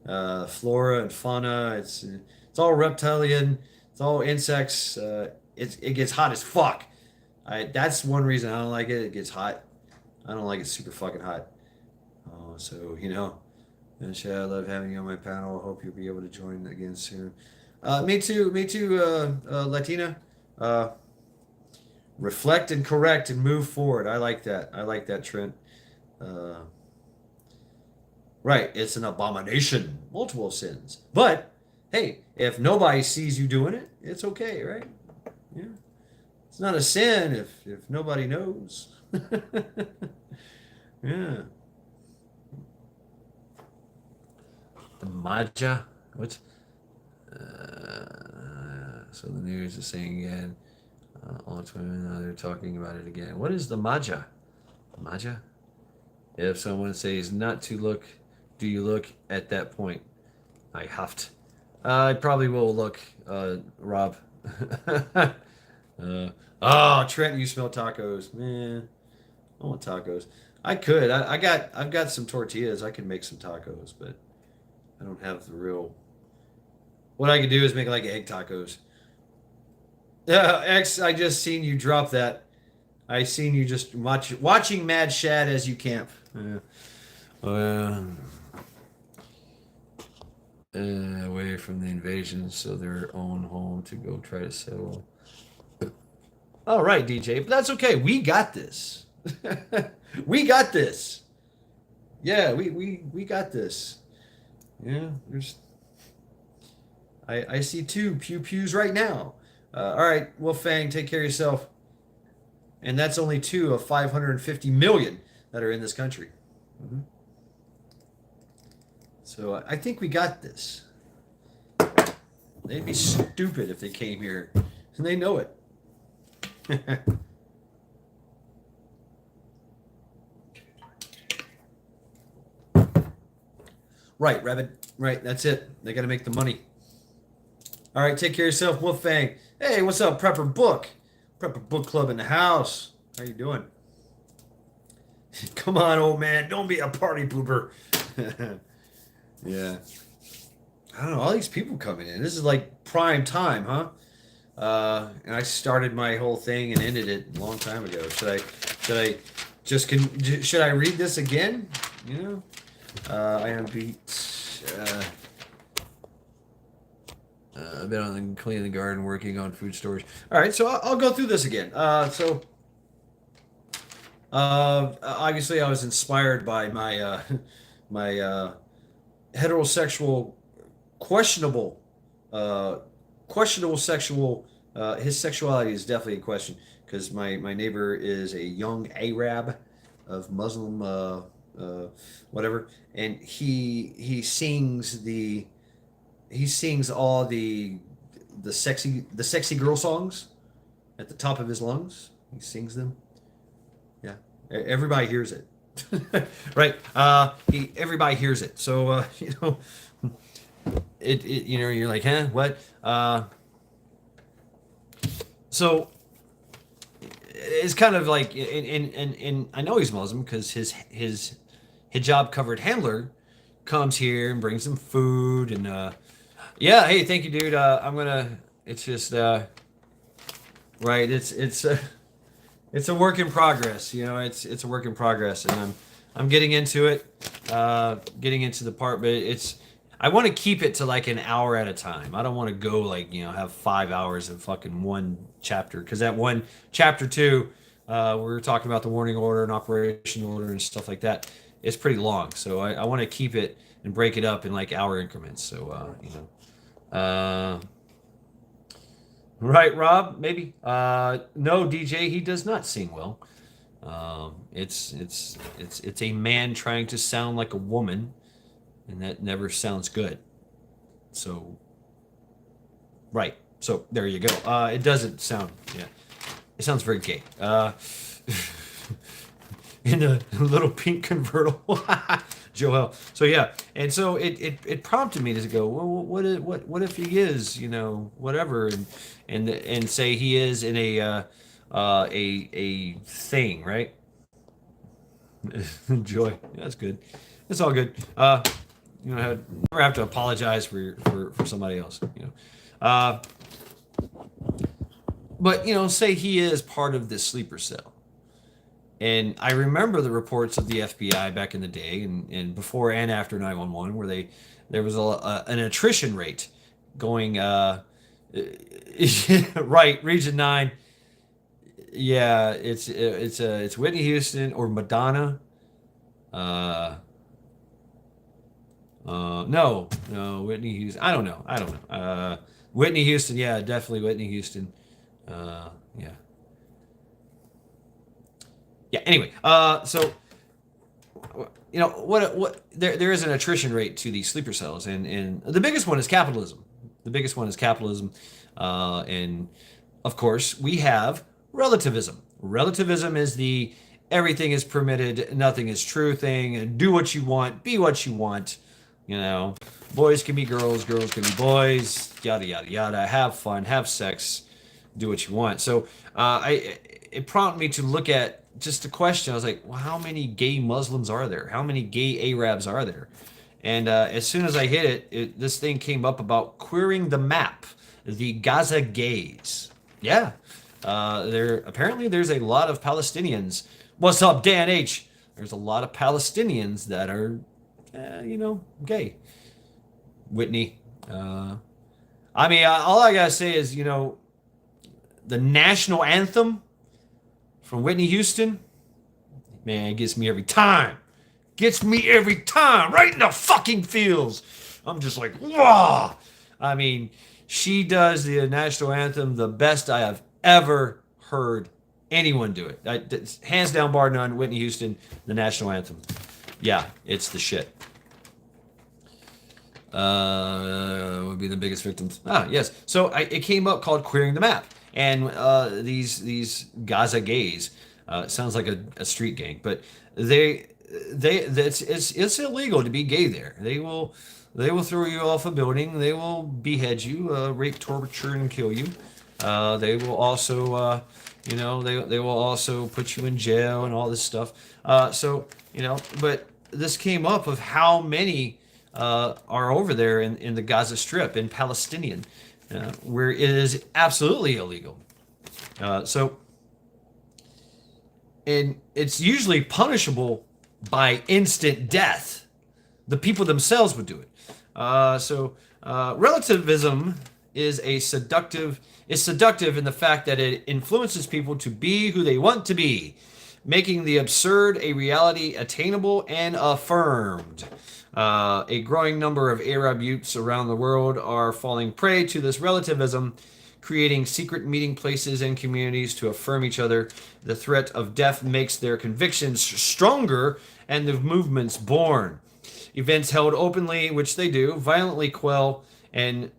flora and fauna. It's all reptilian. It's all insects. It gets hot as fuck. That's one reason I don't like it. It gets hot. I don't like it super fucking hot. So and Shay, I love having you on my panel. I hope you'll be able to join again soon. Me too. Me too, Latina. Uh, Reflect and correct and move forward. I like that. I like that, Trent. Uh, right. It's an abomination. Multiple sins. But hey, if nobody sees you doing it, it's okay, right? Yeah. It's not a sin if nobody knows. Yeah. The Maja. What? So the news is saying again. All women, now they're talking about it again. What is the Maja? Maja? If someone says not to look, do you look at that point? I huffed. I probably will look, Rob. Trent, you smell tacos, man. I want tacos. I could. I've got some tortillas. I can make some tacos, but I don't have the real. What I could do is make like egg tacos. X, I just seen you drop that. I seen you just watching Mad Shad as you camp. Uh, away from the invasion, so their own home to go try to settle. All right, DJ, but that's okay. We got this. We got this. Yeah, we got this. Yeah, there's. I see two pew pews right now. All right, Wolfang, take care of yourself. And that's only two of 550 million that are in this country. Mm-hmm. So I think we got this. They'd be stupid if they came here, and they know it. Right, Rabbit. Right, that's it. They got to make the money. All right, take care of yourself, Wolfang. Hey, what's up, Prepper Book? Prepper Book Club in the house. How you doing? Come on, old man. Don't be a party pooper. Yeah. I don't know. All these people coming in. This is like prime time, huh? And I started my whole thing and ended it a long time ago. Should I read this again? I am beat. I've been on cleaning the garden, working on food storage. All right, so I'll go through this again. Obviously, I was inspired by my my heterosexual questionable uh, questionable sexual his sexuality is definitely in question because my neighbor is a young Arab of Muslim uh, whatever, and he sings all the sexy girl songs at the top of his lungs. He sings them. Yeah, everybody hears it. Right, everybody hears it, so you're like, huh, what? So it's kind of like, and I know he's Muslim because his hijab covered handler comes here and brings him food, and yeah, hey, thank you, dude. I'm gonna. It's just right. It's a work in progress. It's a work in progress, and I'm getting into it, getting into the part, but it's I want to keep it to like an hour at a time. I don't want to go like have 5 hours of fucking one chapter because that one chapter two, we were talking about the warning order and operation order and stuff like that. It's pretty long, so I want to keep it and break it up in like hour increments. So right, Rob? Maybe. No, DJ. He does not sing well. It's a man trying to sound like a woman, and that never sounds good. So, right. So there you go. It doesn't sound. Yeah, it sounds very gay. In a little pink convertible. Joel. So yeah, and so it prompted me to go, well, what if he is, whatever, and say he is in a thing, right? Joy. That's good. It's all good. Never have to apologize for somebody else. But say he is part of this sleeper cell. And I remember the reports of the FBI back in the day, and before and after 911, where there was an attrition rate going. Right, Region 9. Yeah, it's Whitney Houston or Madonna. Uh, no, Whitney Houston. I don't know. Whitney Houston. Yeah, definitely Whitney Houston. Yeah. Yeah. Anyway, so what there is an attrition rate to these sleeper cells, and the biggest one is capitalism. The biggest one is capitalism, and of course we have relativism. Relativism is the everything is permitted, nothing is true thing, and do what you want, be what you want. Boys can be girls, girls can be boys, yada yada yada. Have fun, have sex, do what you want. So it prompted me to look at just a question. I was like, well, how many gay Muslims are there? How many gay Arabs are there? And as soon as I hit it, this thing came up about queering the map, the Gaza gays. Yeah, there's a lot of Palestinians. What's up, Dan H? There's a lot of Palestinians that are, gay. Whitney. All I gotta say is, the national anthem from Whitney Houston, man, it gets me every time. Gets me every time, right in the fucking feels. I'm just like, wow. She does the national anthem the best I have ever heard anyone do it. Hands down, bar none, Whitney Houston, the national anthem. Yeah, it's the shit. Would be the biggest victims. Yes. So it came up called Queering the Map. And these Gaza gays, sounds like a street gang, but it's illegal to be gay there. They will throw you off a building. They will behead you, rape, torture, and kill you. They will also, they will also put you in jail and all this stuff. But this came up of how many are over there in the Gaza Strip in Palestinian. Where it is absolutely illegal. And it's usually punishable by instant death. The people themselves would do it. Relativism is seductive in the fact that it influences people to be who they want to be. making the absurd a reality attainable and affirmed. A growing number of Arab youths around the world are falling prey to this relativism, creating secret meeting places and communities to affirm each other. The threat of death makes their convictions stronger and the movements born. Events held openly, which they do, violently quelled and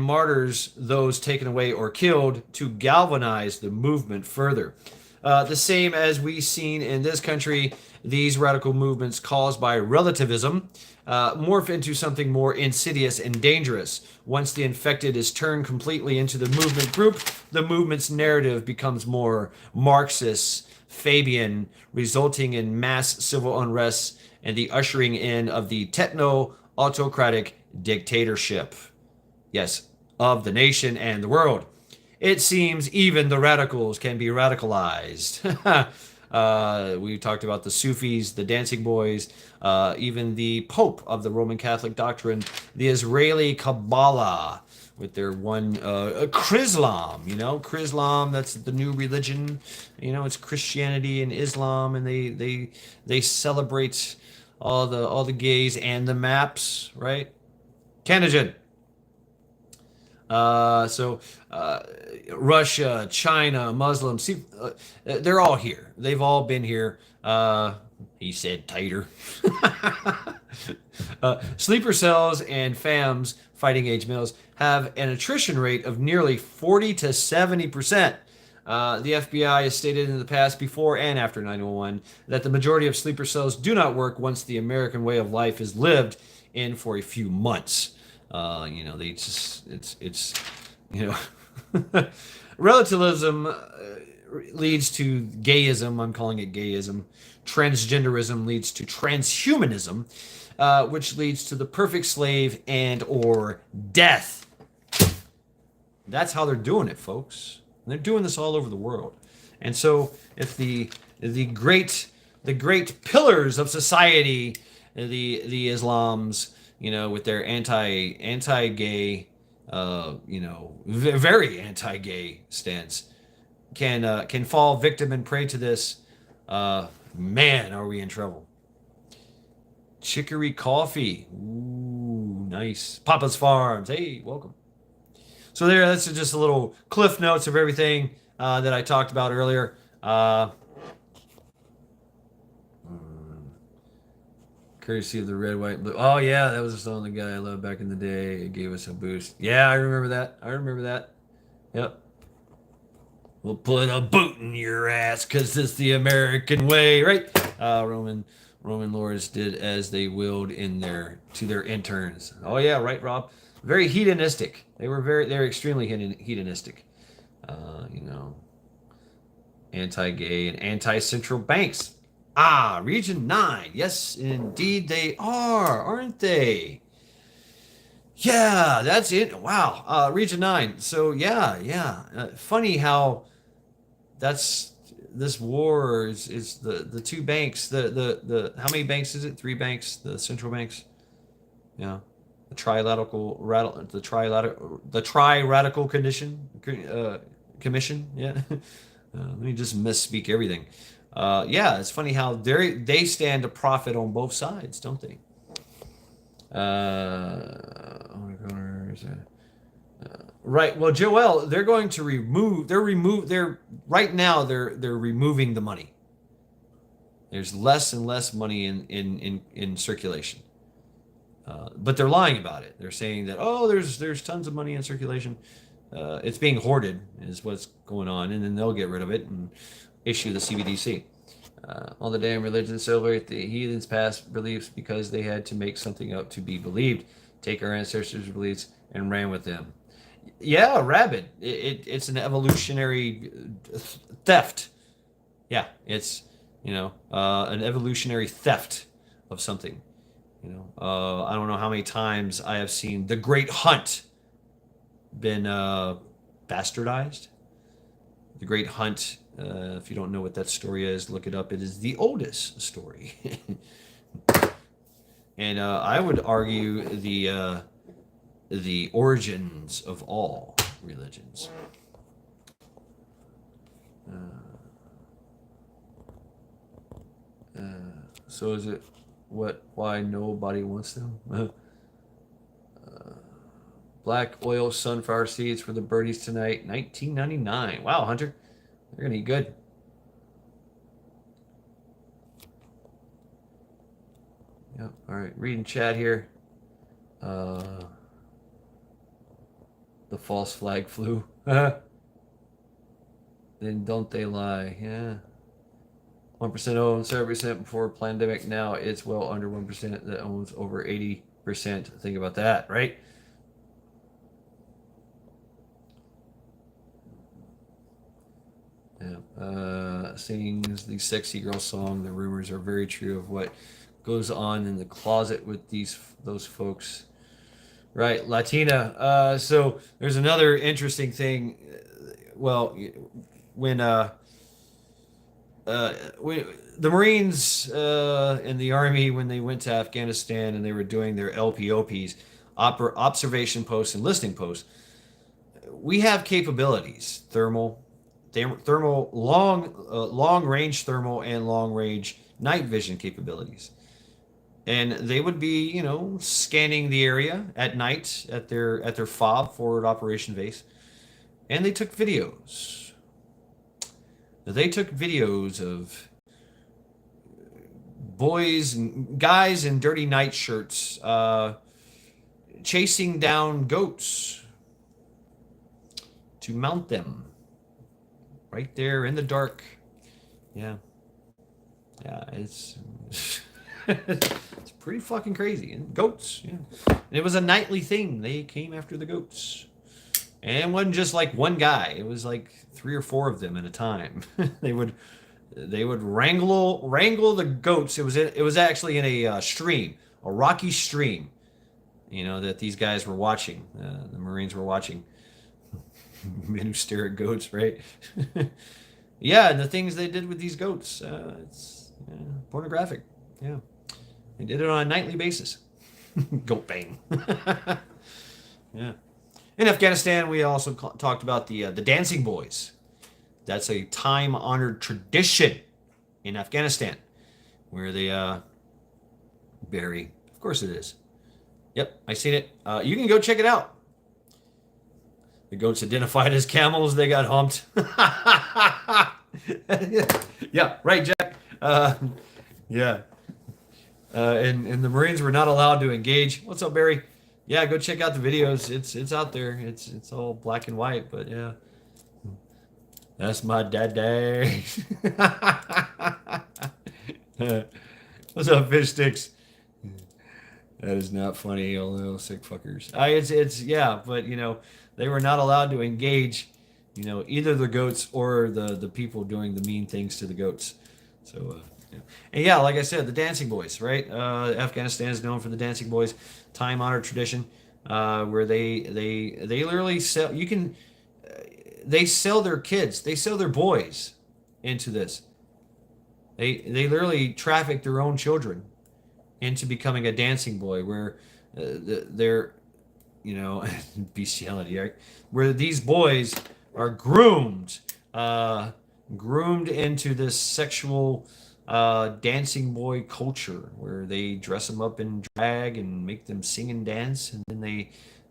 martyrs those taken away or killed to galvanize the movement further. The same as we've seen in this country, these radical movements caused by relativism morph into something more insidious and dangerous. Once the infected is turned completely into the movement group, the movement's narrative becomes more Marxist, Fabian, resulting in mass civil unrest and the ushering in of the techno-autocratic dictatorship. Yes, of the nation and the world. It seems even the radicals can be radicalized. We talked about the Sufis, the Dancing Boys, even the Pope of the Roman Catholic doctrine, the Israeli Kabbalah, with their one Chrislam, Chrislam, that's the new religion. It's Christianity and Islam, and they celebrate all the gays and the maps, right? Canogen. Russia, China, Muslims, see, they're all here. They've all been here. He said tighter. Sleeper cells and FAMs, fighting age males, have an attrition rate of nearly 40 to 70%. The FBI has stated in the past, before and after 9/11, that the majority of sleeper cells do not work once the American way of life is lived in for a few months. They just, it's relativism leads to gayism. I'm calling it gayism. Transgenderism leads to transhumanism, which leads to the perfect slave and or death. That's how they're doing it, folks. And they're doing this all over the world. And so, if the great pillars of society, the Islams, with their anti-gay, very anti-gay stance, can fall victim and prey to this. Man, are we in trouble? Chicory coffee, ooh, nice. Papa's Farms, hey, welcome. So that's just a little cliff notes of everything that I talked about earlier. Courtesy of the red, white, blue. Oh yeah, that was a song the guy I loved back in the day. It gave us a boost. Yeah, I remember that. Yep. We'll put a boot in your ass because it's the American way, right? Roman lords did as they willed to their interns. Oh yeah, right, Rob. Very hedonistic. They're extremely hedonistic. Anti-gay and anti-central banks. Region 9. Yes, indeed they are, aren't they? Yeah, that's it. Wow. Region 9. So, yeah. Funny how this war is the two banks, the how many banks is it? 3 banks, the central banks. Yeah. The tri-radical commission. Yeah. Let me just misspeak everything. Yeah, it's funny how they stand to profit on both sides, don't they? Right. Well, Joel, they're going to right now they're removing the money. There's less and less money in circulation. But they're lying about it. They're saying that there's tons of money in circulation. It's being hoarded is what's going on, and then they'll get rid of it and issue the CBDC. All the damn religions celebrate the heathens' past beliefs because they had to make something up to be believed. Take our ancestors' beliefs and ran with them. Yeah, rabid. It's an evolutionary theft. Yeah, it's an evolutionary theft of something. I don't know how many times I have seen the Great Hunt been bastardized. The Great Hunt, if you don't know what that story is, look it up. It is the oldest story. And I would argue the origins of all religions. So is it why nobody wants them? Black oil sunflower seeds for the birdies tonight, 19.99. Wow, Hunter, they're gonna eat good. Yep. All right, reading chat here. The false flag flu. Then don't they lie? Yeah. 1% own 7% before pandemic. Now it's well under 1% that owns over 80%. Think about that, right? Yeah. Sings the sexy girl song. The rumors are very true of what goes on in the closet with those folks. Right, Latina. So there's another interesting thing. Well, when we, the Marines and the Army, when they went to Afghanistan and they were doing their LPOPs, observation posts and listening posts, we have capabilities: thermal, long range thermal and long range night vision capabilities. And they would be, scanning the area at night at their FOB, forward operation base, and they took videos. They took videos of guys in dirty nightshirts chasing down goats to mount them right there in the dark. Yeah, yeah, it's it's pretty fucking crazy. And goats, yeah. And it was a nightly thing. They came after the goats. And it wasn't just like one guy. It was like 3 or 4 of them at a time. they would wrangle the goats. It was actually in a stream, a rocky stream, that these guys were watching. The Marines were watching. Men who stare at goats, right? Yeah, and the things they did with these goats, it's pornographic. Yeah, they did it on a nightly basis. Goat bang. Yeah. In Afghanistan, we also talked about the dancing boys. That's a time-honored tradition in Afghanistan, where they bury. Of course, it is. Yep, I seen it. You can go check it out. The goats identified as camels. They got humped. Yeah, right, Jack. Yeah. And the Marines were not allowed to engage. What's up, Barry? Yeah, go check out the videos. It's out there. It's all black and white, but yeah. That's my daddy. What's up, fish sticks? That is not funny, you little sick fuckers. It's yeah, but they were not allowed to engage, either the goats or the people doing the mean things to the goats. So yeah. And yeah, like I said, the dancing boys, right? Afghanistan is known for the dancing boys, time-honored tradition, where they literally sell. They sell their kids, they sell their boys into this. They literally traffic their own children into becoming a dancing boy, where they're, bestiality, right? Where these boys are groomed into this sexual dancing boy culture, where they dress them up in drag and make them sing and dance, and then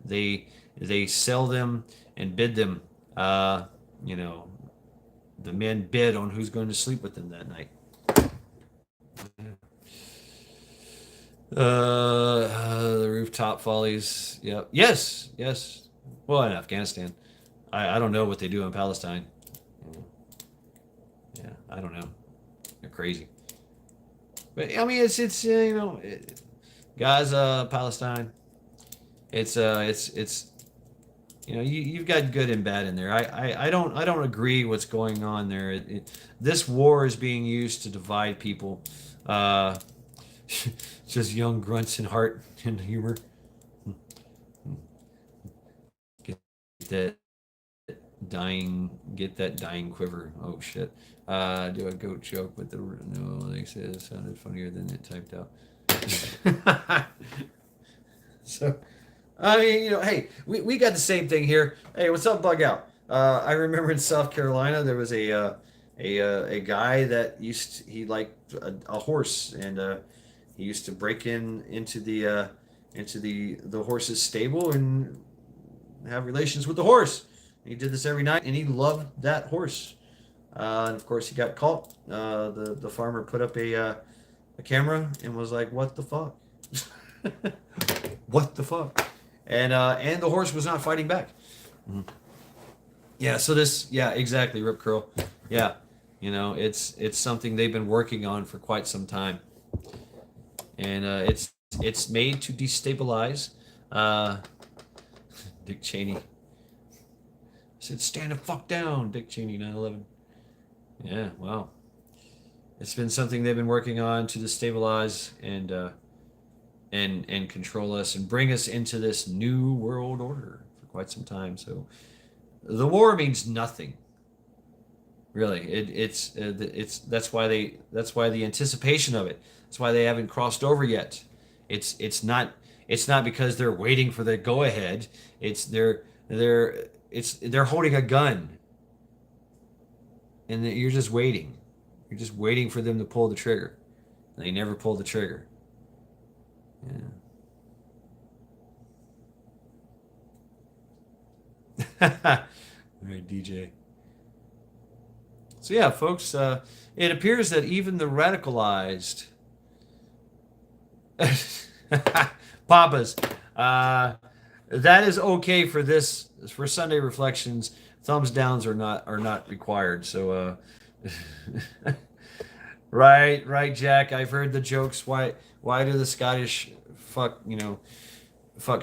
they sell them and bid them. The men bid on who's going to sleep with them that night. The rooftop follies. Yep. Yes. Yes. Well, in Afghanistan, I don't know what they do in Palestine. Yeah, I don't know. They're crazy. But I mean, guys, Palestine. It's you've got good and bad in there. I don't agree what's going on there. This war is being used to divide people. Just young grunts and heart and humor. Get that dying quiver. Oh shit. Do a goat joke with the no. They said it sounded funnier than it typed out. So, I mean, hey, we got the same thing here. Hey, what's up, Bug Out? I remember in South Carolina there was a guy that he liked a horse, and he used to break into the horse's stable and have relations with the horse. He did this every night, and he loved that horse. And of course, he got caught. The farmer put up a camera and was like, "What the fuck? What the fuck?" And the horse was not fighting back. Mhm. Yeah. So this, yeah, exactly, Rip Curl. Yeah, it's something they've been working on for quite some time, and it's made to destabilize. Uh, Dick Cheney said, "Stand the fuck down, Dick Cheney, 9/11." Yeah, wow. It's been something they've been working on to destabilize and control us and bring us into this new world order for quite some time. So the war means nothing, really. It's that's why the anticipation of it. That's why they haven't crossed over yet. It's not because they're waiting for the go ahead. They're holding a gun, and you're just waiting. You're just waiting for them to pull the trigger. And they never pull the trigger. Yeah. All right, DJ. So yeah, folks, it appears that even the radicalized papas, that is okay for this for Sunday reflections. Thumbs downs are not required. So right, Jack. I've heard the jokes. Why do the Scottish fuck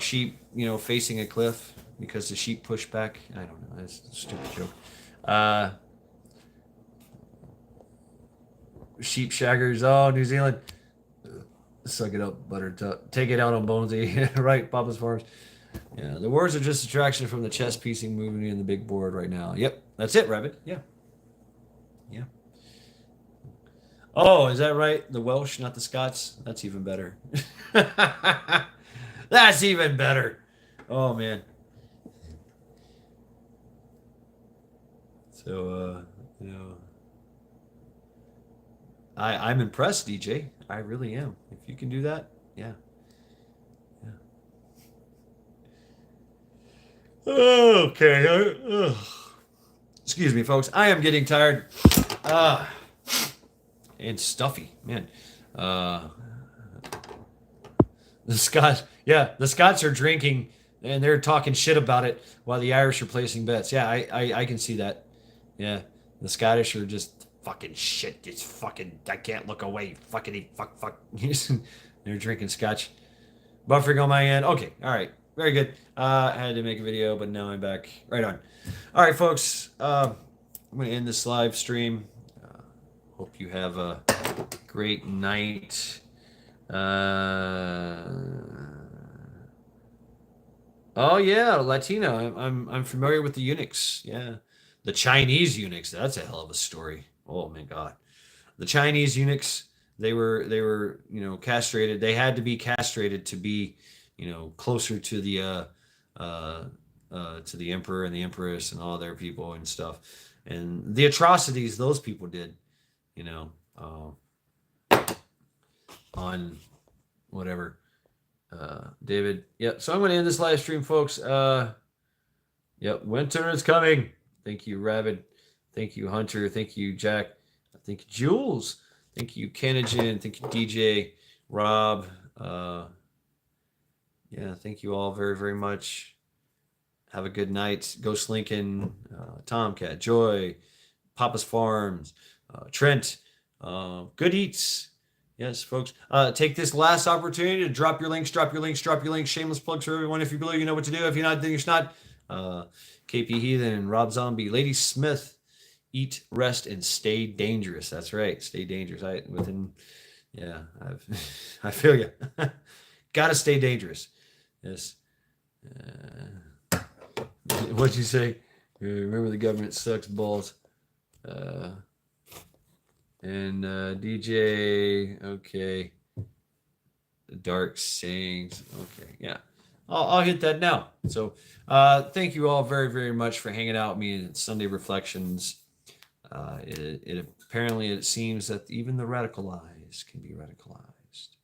sheep facing a cliff because the sheep push back? I don't know. That's a stupid joke. Uh, Sheep shaggers. Oh, New Zealand. Suck it up, Buttertut. Take it out on Bonesy. Right, Papa's Farms. Yeah, the words are just distraction from the chess piecing moving in the big board right now. Yep, that's it, Rabbit. Yeah, yeah. Oh, is that right? The Welsh, not the Scots. That's even better. That's even better. Oh man. So I'm impressed, DJ. I really am. If you can do that, yeah. Yeah. Okay. Excuse me, folks. I am getting tired. Uh, and stuffy, man. Uh, the Scots are drinking and they're talking shit about it while the Irish are placing bets. Yeah, I can see that. Yeah, the Scottish are just fucking shit. It's fucking. I can't look away. Fucking eat. Fuck. They're drinking scotch. Buffering on my end. Okay, all right, very good. I had to make a video, but now I'm back. Right on. All right, folks. I'm gonna end this live stream. Hope you have a great night. Oh yeah, Latino. I'm familiar with the eunuchs. Yeah, the Chinese eunuchs. That's a hell of a story. Oh my God, the Chinese eunuchs. They were castrated. They had to be castrated to be closer uh, to the emperor and the empress and all their people and stuff, and the atrocities those people did. You know, on whatever. David. Yep. So I'm going to end this live stream, folks. Yep. Winter is coming. Thank you, Rabbit. Thank you, Hunter. Thank you, Jack. Thank you, Jules. Thank you, Kenogen. Thank you, DJ, Rob. Yeah. Thank you all very, very much. Have a good night. Ghost Lincoln, Tomcat, Joy, Papa's Farms, Trent, Good Eats. Yes, folks. Take this last opportunity to drop your links. Shameless plugs for everyone. If you believe, you know what to do. If you're not, then you're not. KP Heathen, Rob Zombie, Lady Smith. Eat, rest, and stay dangerous. That's right. Stay dangerous. I feel you. Gotta stay dangerous. Yes. What'd you say? Remember the government sucks balls. And DJ, okay. The dark sayings, okay, yeah. I'll hit that now. So thank you all very, very much for hanging out with me in Sunday Reflections. It apparently it seems that even the radicalized can be radicalized.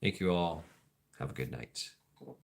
Thank you all. Have a good night.